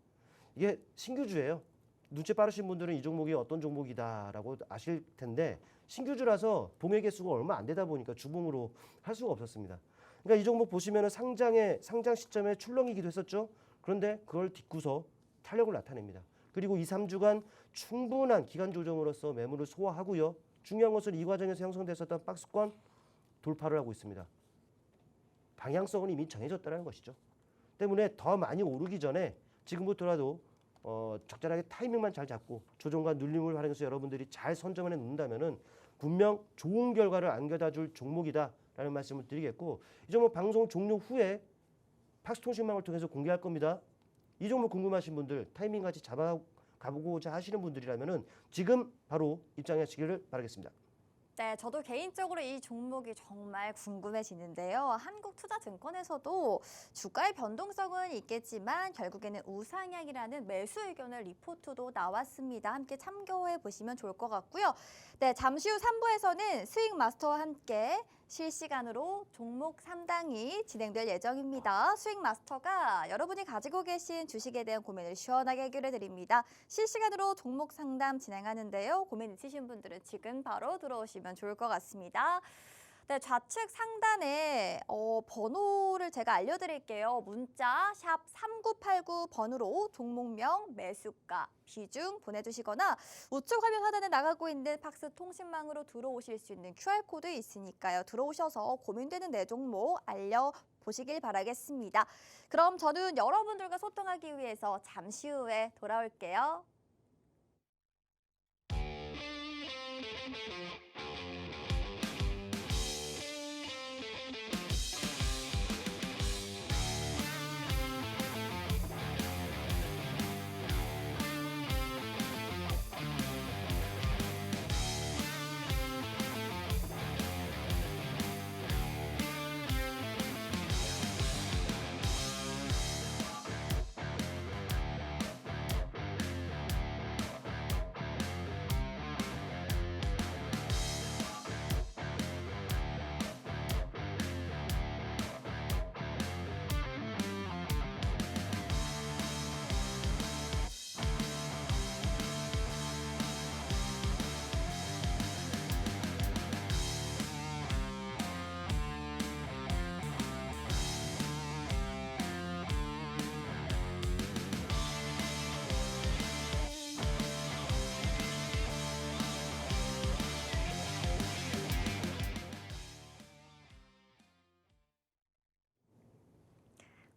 이게 신규주예요. 눈치 빠르신 분들은 이 종목이 어떤 종목이다라고 아실 텐데 신규주라서 봉의 개수가 얼마 안 되다 보니까 주봉으로 할 수가 없었습니다. 그러니까 이 종목 보시면은 상장 시점에 출렁이기도 했었죠. 그런데 그걸 딛고서 탄력을 나타냅니다. 그리고 2, 3주간 충분한 기간 조정으로서 매물을 소화하고요. 중요한 것은 이 과정에서 형성됐었던 박스권 돌파를 하고 있습니다. 방향성은 이미 정해졌다는 것이죠. 때문에 더 많이 오르기 전에 지금부터라도 적절하게 타이밍만 잘 잡고 조정과 눌림을 활용해서 여러분들이 잘 선점해 놓는다면은 분명 좋은 결과를 안겨다줄 종목이다라는 말씀을 드리겠고 이 종목 방송 종료 후에 팍스통신망을 통해서 공개할 겁니다. 이 종목 궁금하신 분들 타이밍 같이 잡아가보고자 하시는 분들이라면은 지금 바로 입장하시기를 바라겠습니다. 네, 저도 개인적으로 이 종목이 정말 궁금해지는데요. 한국투자증권에서도 주가의 변동성은 있겠지만 결국에는 우상향이라는 매수 의견을 리포트도 나왔습니다. 함께 참고해 보시면 좋을 것 같고요. 네, 잠시 후 3부에서는 스윙 마스터와 함께 실시간으로 종목 3당이 진행될 예정입니다. 스윙 마스터가 여러분이 가지고 계신 주식에 대한 고민을 시원하게 해결해 드립니다. 실시간으로 종목 상담 진행하는데요. 고민 있으신 분들은 지금 바로 들어오시면 좋을 것 같습니다. 네, 좌측 상단에 번호를 제가 알려드릴게요. 문자 샵 3989 번호로 종목명, 매수가, 비중 보내주시거나 우측 화면 하단에 나가고 있는 팍스 통신망으로 들어오실 수 있는 QR코드 있으니까요. 들어오셔서 고민되는 내 종목 알려보시길 바라겠습니다. 그럼 저는 여러분들과 소통하기 위해서 잠시 후에 돌아올게요.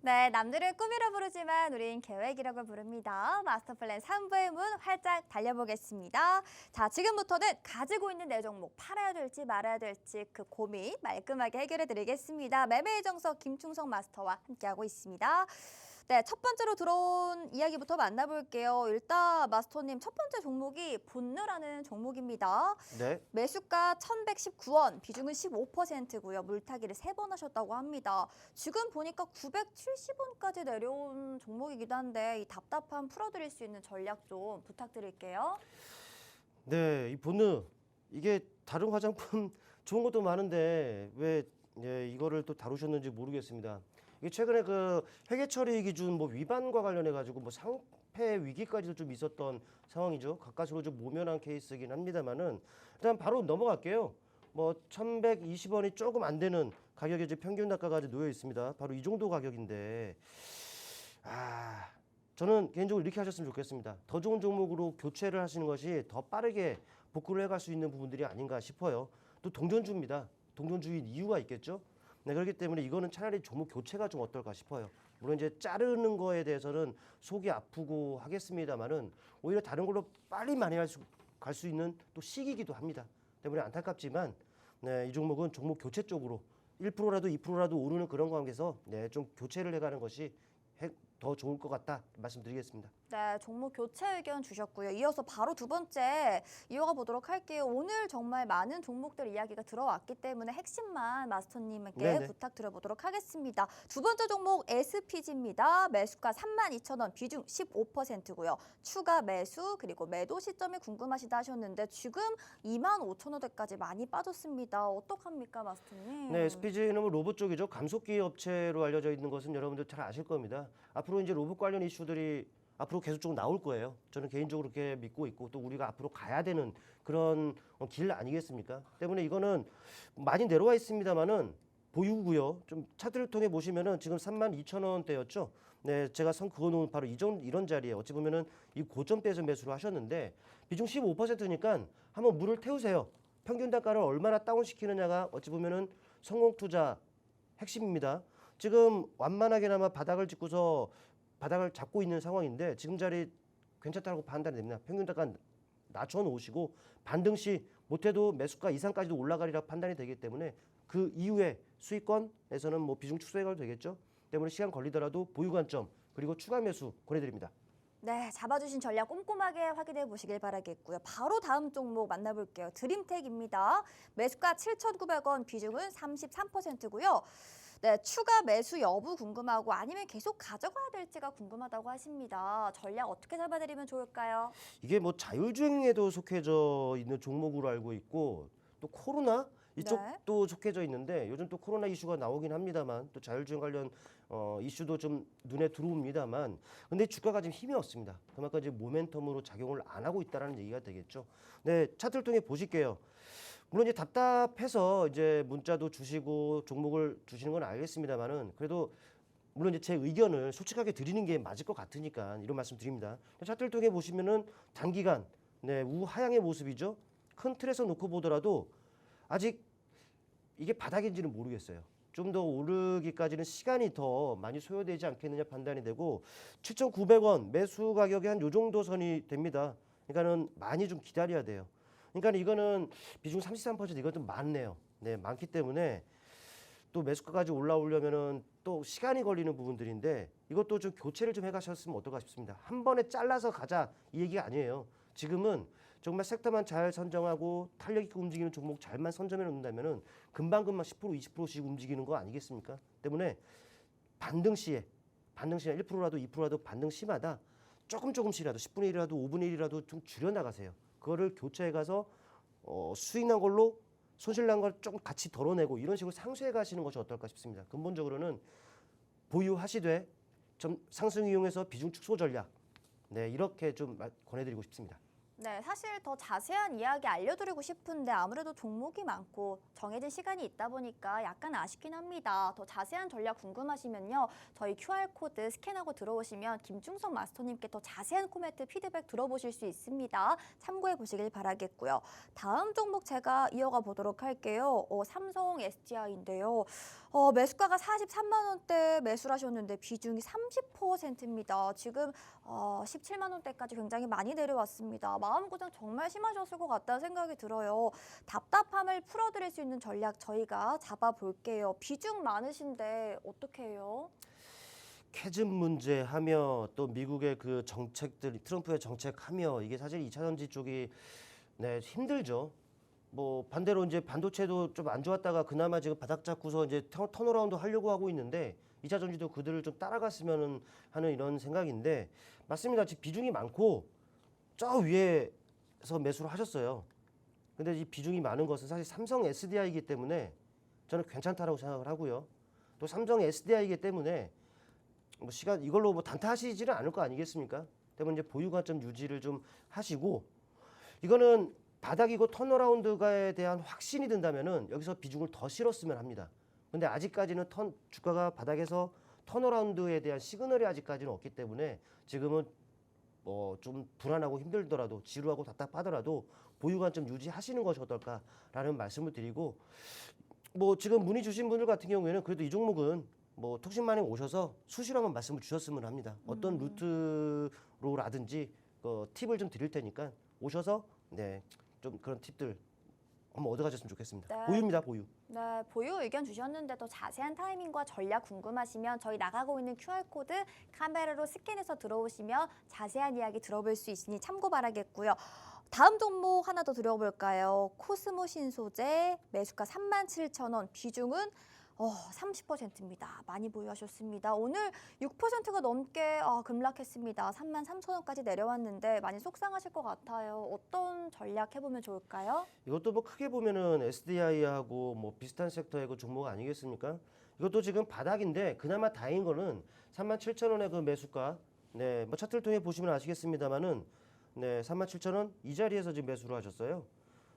네, 남들은 꿈이라 부르지만 우린 계획이라고 부릅니다. 마스터플랜 3부의 문 활짝 달려보겠습니다. 자, 지금부터는 가지고 있는 내 종목 팔아야 될지 말아야 될지 그 고민 말끔하게 해결해 드리겠습니다. 매매의 정석 김충석 마스터와 함께하고 있습니다. 네, 첫 번째로 들어온 이야기부터 만나볼게요. 일단 마스터님 첫 번째 종목이 본느라는 종목입니다. 네. 매수가 1,119원, 비중은 15%고요. 물타기를 3번 하셨다고 합니다. 지금 보니까 970원까지 내려온 종목이기도 한데 이 답답함 풀어드릴 수 있는 전략 좀 부탁드릴게요. 네, 이 본느 이게 다른 화장품 좋은 것도 많은데 왜 이거를 또 다루셨는지 모르겠습니다. 이게 최근에 그 회계 처리 기준 뭐 위반과 관련해 가지고 뭐 상패 위기까지도 좀 있었던 상황이죠. 가까스로 좀 모면한 케이스긴 합니다만은 일단 바로 넘어갈게요. 뭐 1,120원이 조금 안 되는 가격에 이제 평균 단가가 놓여 있습니다. 바로 이 정도 가격인데 저는 개인적으로 이렇게 하셨으면 좋겠습니다. 더 좋은 종목으로 교체를 하시는 것이 더 빠르게 복구를 해갈 수 있는 부분들이 아닌가 싶어요. 또 동전주입니다. 동전주인 이유가 있겠죠. 네, 그렇기 때문에 이거는 차라리 종목 교체가 좀 어떨까 싶어요. 물론 이제 자르는 거에 대해서는 속이 아프고 하겠습니다만은 오히려 다른 걸로 빨리 많이 갈 수 있는 또 시기이기도 합니다. 때문에 안타깝지만 네, 이 종목은 종목 교체 쪽으로 1%라도 2%라도 오르는 그런 관계에서 네, 좀 교체를 해가는 것이 더 좋을 것 같다 말씀드리겠습니다. 네, 종목 교체 의견 주셨고요. 이어서 바로 두 번째 이어가 보도록 할게요. 오늘 정말 많은 종목들 이야기가 들어왔기 때문에 핵심만 마스터님에게 네네. 부탁드려보도록 하겠습니다. 두 번째 종목 SPG입니다. 매수가 32,000원, 비중 15%고요. 추가 매수 그리고 매도 시점이 궁금하시다 하셨는데 지금 25,000원대까지 많이 빠졌습니다. 어떡합니까, 마스터님? 네, SPG는 뭐 로봇 쪽이죠. 감속기 업체로 알려져 있는 것은 여러분들 잘 아실 겁니다. 앞으로 이제 로봇 관련 이슈들이 앞으로 계속적으로 나올 거예요. 저는 개인적으로 그렇게 믿고 있고 또 우리가 앞으로 가야 되는 그런 길 아니겠습니까? 때문에 이거는 많이 내려와 있습니다만은 보유고요. 좀 차트를 통해 보시면은 지금 32,000원대였죠. 네, 제가 선 그거는 바로 이런 자리에 어찌 보면은 이 고점대에서 매수를 하셨는데 비중 15%니까 한번 물을 태우세요. 평균 단가를 얼마나 다운시키느냐가 어찌 보면은 성공 투자 핵심입니다. 지금 완만하게나마 바닥을 짚고서 바닥을 잡고 있는 상황인데 지금 자리 괜찮다고 판단이 됩니다. 평균 단가 낮춰 놓으시고 반등 시 못해도 매수가 이상까지도 올라가리라 판단이 되기 때문에 그 이후에 수익권에서는 뭐 비중 축소해가도 되겠죠. 때문에 시간 걸리더라도 보유 관점 그리고 추가 매수 권해드립니다. 네, 잡아주신 전략 꼼꼼하게 확인해 보시길 바라겠고요. 바로 다음 종목 만나볼게요. 드림텍입니다. 매수가 7,900원, 비중은 33%고요. 네, 추가 매수 여부 궁금하고 아니면 계속 가져가야 될지가 궁금하다고 하십니다. 전략 어떻게 잡아드리면 좋을까요? 이게 뭐 자율주행에도 속해져 있는 종목으로 알고 있고 또 코로나 이쪽도 속해져 있는데 요즘 또 코로나 이슈가 나오긴 합니다만 또 자율주행 관련 이슈도 좀 눈에 들어옵니다만 근데 주가가 지금 힘이 없습니다. 그만큼 이제 모멘텀으로 작용을 안 하고 있다라는 얘기가 되겠죠. 네, 차트를 통해 보실게요. 물론 이제 답답해서 이제 문자도 주시고 종목을 주시는 건 알겠습니다만은 그래도 물론 이제 제 의견을 솔직하게 드리는 게 맞을 것 같으니까 이런 말씀 드립니다. 차트를 통해 보시면은 단기간 네, 우하향의 모습이죠. 큰 틀에서 놓고 보더라도 아직 이게 바닥인지는 모르겠어요. 좀 더 오르기까지는 시간이 더 많이 소요되지 않겠느냐 판단이 되고 7,900원 매수 가격이 한 요 정도 선이 됩니다. 그러니까는 많이 좀 기다려야 돼요. 그러니까 이거는 비중 33% 이건 좀 많네요. 네, 많기 때문에 또 매수가까지 올라오려면은 또 시간이 걸리는 부분들인데 이것도 좀 교체를 좀 해가셨으면 어떨까 싶습니다. 한 번에 잘라서 가자 이 얘기가 아니에요. 지금은 정말 섹터만 잘 선정하고 탄력 있게 움직이는 종목 잘만 선점해 놓는다면은 금방금방 10% 20%씩 움직이는 거 아니겠습니까? 때문에 반등 시에 1%라도 2%라도 반등 시마다 조금씩이라도 10분의 1이라도 5분의 1이라도 좀 줄여 나가세요. 그거를 교체해 가서 수익 난 걸로 손실 난 걸 조금 같이 덜어내고 이런 식으로 상쇄해 가시는 것이 어떨까 싶습니다. 근본적으로는 보유하시되 좀 상승 이용해서 비중 축소 전략 네, 이렇게 좀 권해드리고 싶습니다. 네, 사실 더 자세한 이야기 알려드리고 싶은데 아무래도 종목이 많고 정해진 시간이 있다 보니까 약간 아쉽긴 합니다. 더 자세한 전략 궁금하시면요. 저희 QR코드 스캔하고 들어오시면 김중성 마스터님께 더 자세한 코멘트 피드백 들어보실 수 있습니다. 참고해 보시길 바라겠고요. 다음 종목 제가 이어가 보도록 할게요. 삼성 SDI인데요. 매수가가 43만 원대 매수를 하셨는데 비중이 30%입니다. 지금 17만 원대까지 굉장히 많이 내려왔습니다. 마음고생 정말 심하셨을 것 같다는 생각이 들어요. 답답함을 풀어드릴 수 있는 전략 저희가 잡아볼게요. 비중 많으신데 어떻게 해요? 캐즘 문제하며 또 미국의 그 정책들 트럼프의 정책하며 이게 사실 2차 전지 쪽이 네, 힘들죠. 뭐 반대로 이제 반도체도 좀 안 좋았다가 그나마 지금 바닥 잡고서 이제 턴어라운드 하려고 하고 있는데 2차 전지도 그들을 좀 따라갔으면 하는 이런 생각인데 맞습니다. 지금 비중이 많고 저 위에서 매수를 하셨어요. 근데 이 비중이 많은 것은 사실 삼성 SDI이기 때문에 저는 괜찮다라고 생각을 하고요. 또 삼성 SDI이기 때문에 뭐 시간 이걸로 뭐 단타하시지는 않을 거 아니겠습니까? 때문에 이제 보유 관점 유지를 좀 하시고 이거는 바닥이고 턴어라운드가에 대한 확신이 든다면은 여기서 비중을 더 실었으면 합니다. 근데 아직까지는 주가가 바닥에서 턴어라운드에 대한 시그널이 아직까지는 없기 때문에 지금은 좀 불안하고 힘들더라도 지루하고 답답하더라도 보유 관점 유지하시는 것이 어떨까라는 말씀을 드리고 뭐 지금 문의 주신 분들 같은 경우에는 그래도 이 종목은 뭐 톡신만에 오셔서 수시로 한번 말씀을 주셨으면 합니다. 어떤 루트로라든지 팁을 좀 드릴 테니까 오셔서 네, 좀 그런 팁들 한번 얻어가셨으면 좋겠습니다. 네. 보유입니다, 보유. 네, 보유 의견 주셨는데 더 자세한 타이밍과 전략 궁금하시면 저희 나가고 있는 QR코드 카메라로 스캔해서 들어오시면 자세한 이야기 들어볼 수 있으니 참고 바라겠고요. 다음 종목 하나 더 들어볼까요? 코스모 신소재 매수가 37,000원, 비중은 30%입니다. 많이 보유하셨습니다. 오늘 6%가 넘게 급락했습니다. 33,000원까지 내려왔는데 많이 속상하실 것 같아요. 어떤 전략 해보면 좋을까요? 이것도 뭐 크게 보면은 SDI하고 뭐 비슷한 섹터의 그 종목 아니겠습니까? 이것도 지금 바닥인데 그나마 다행인 거는 37,000원의 그 매수가, 네, 뭐 차트를 통해 보시면 아시겠습니다만은, 네, 37,000원 이 자리에서 지금 매수를 하셨어요.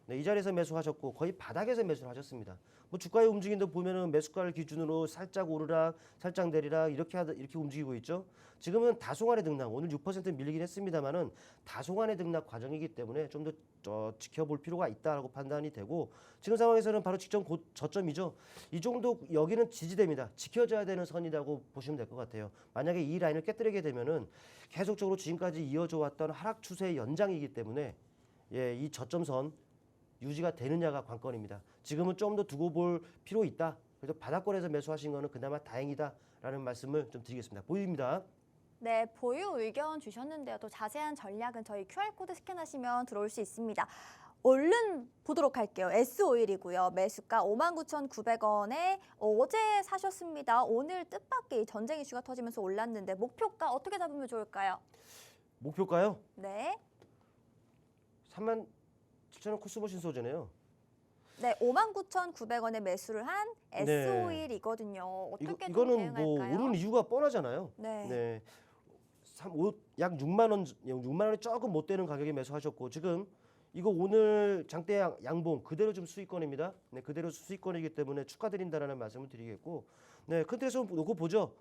네, 이 자리에서 매수하셨고 거의 바닥에서 매수를 하셨습니다. 뭐 주가의 움직임도 보면은 매수가를 기준으로 살짝 오르락, 살짝 내리락 이렇게 움직이고 있죠. 지금은 다소간의 등락, 오늘 6% 밀리긴 했습니다만은 다소간의 등락 과정이기 때문에 좀 더 지켜볼 필요가 있다라고 판단이 되고, 지금 상황에서는 바로 직전 저점이죠. 이 정도 여기는 지지대입니다. 지켜져야 되는 선이라고 보시면 될 것 같아요. 만약에 이 라인을 깨뜨리게 되면은 계속적으로 지금까지 이어져 왔던 하락 추세의 연장이기 때문에, 예, 이 저점선 유지가 되느냐가 관건입니다. 지금은 좀 더 두고 볼 필요 있다. 그래서 바닥권에서 매수하신 거는 그나마 다행이다라는 말씀을 좀 드리겠습니다. 보유입니다. 네, 보유 의견 주셨는데요. 또 자세한 전략은 저희 QR코드 스캔하시면 들어올 수 있습니다. 얼른 보도록 할게요. S오일이고요. 매수가 59,900원에 어제 사셨습니다. 오늘 뜻밖의 전쟁 이슈가 터지면서 올랐는데 목표가 어떻게 잡으면 좋을까요? 목표가요? 네. 37,000원 코스모 신소재네요. 네, 59,900원에 매수를 한 네. S오일이거든요. 어떻게 좀 이거는 뭐 대응할까요? 오르는 이유가 뻔하잖아요. 네. 네. 약 6만 원이 조금 못 되는 가격에 매수하셨고, 지금 이거 오늘 장대 양봉 그대로 좀 수익권입니다. 네, 그대로 수익권이기 때문에 축하드린다라는 말씀을 드리겠고, 네, 큰 틀에서 놓고 보죠.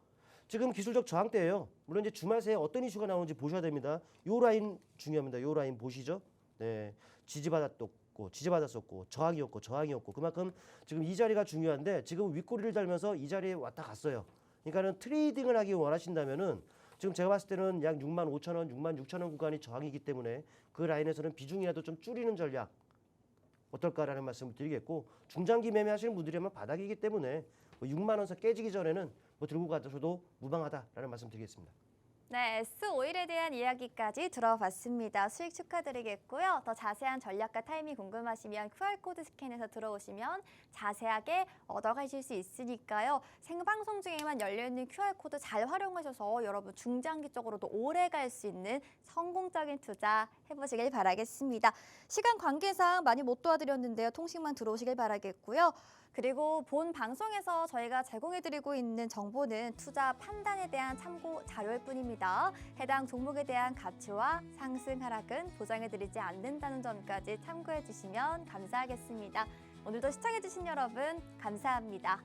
지금 기술적 저항대예요. 물론 이제 주말 새에 어떤 이슈가 나오는지 보셔야 됩니다. 요 라인 중요합니다. 요 라인 보시죠. 네, 지지받았었고 저항이었고 그만큼 지금 이 자리가 중요한데, 지금 윗꼬리를 달면서 이 자리에 왔다 갔어요. 그러니까는 트레이딩을 하기 원하신다면은 지금 제가 봤을 때는 약 65,000원, 66,000원 구간이 저항이기 때문에 그 라인에서는 비중이라도 좀 줄이는 전략 어떨까라는 말씀을 드리겠고, 중장기 매매하시는 분들이면 바닥이기 때문에 뭐 6만 원서 깨지기 전에는 뭐 들고 가셔도 무방하다라는 말씀 드리겠습니다. 네, S오일에 대한 이야기까지 들어봤습니다. 수익 축하드리겠고요. 더 자세한 전략과 타이밍 궁금하시면 QR코드 스캔해서 들어오시면 자세하게 얻어가실 수 있으니까요. 생방송 중에만 열려있는 QR코드 잘 활용하셔서 여러분 중장기적으로도 오래 갈 수 있는 성공적인 투자 해보시길 바라겠습니다. 시간 관계상 많이 못 도와드렸는데요. 통신만 들어오시길 바라겠고요. 그리고 본 방송에서 저희가 제공해드리고 있는 정보는 투자 판단에 대한 참고 자료일 뿐입니다. 해당 종목에 대한 가치와 상승 하락은 보장해드리지 않는다는 점까지 참고해주시면 감사하겠습니다. 오늘도 시청해주신 여러분 감사합니다.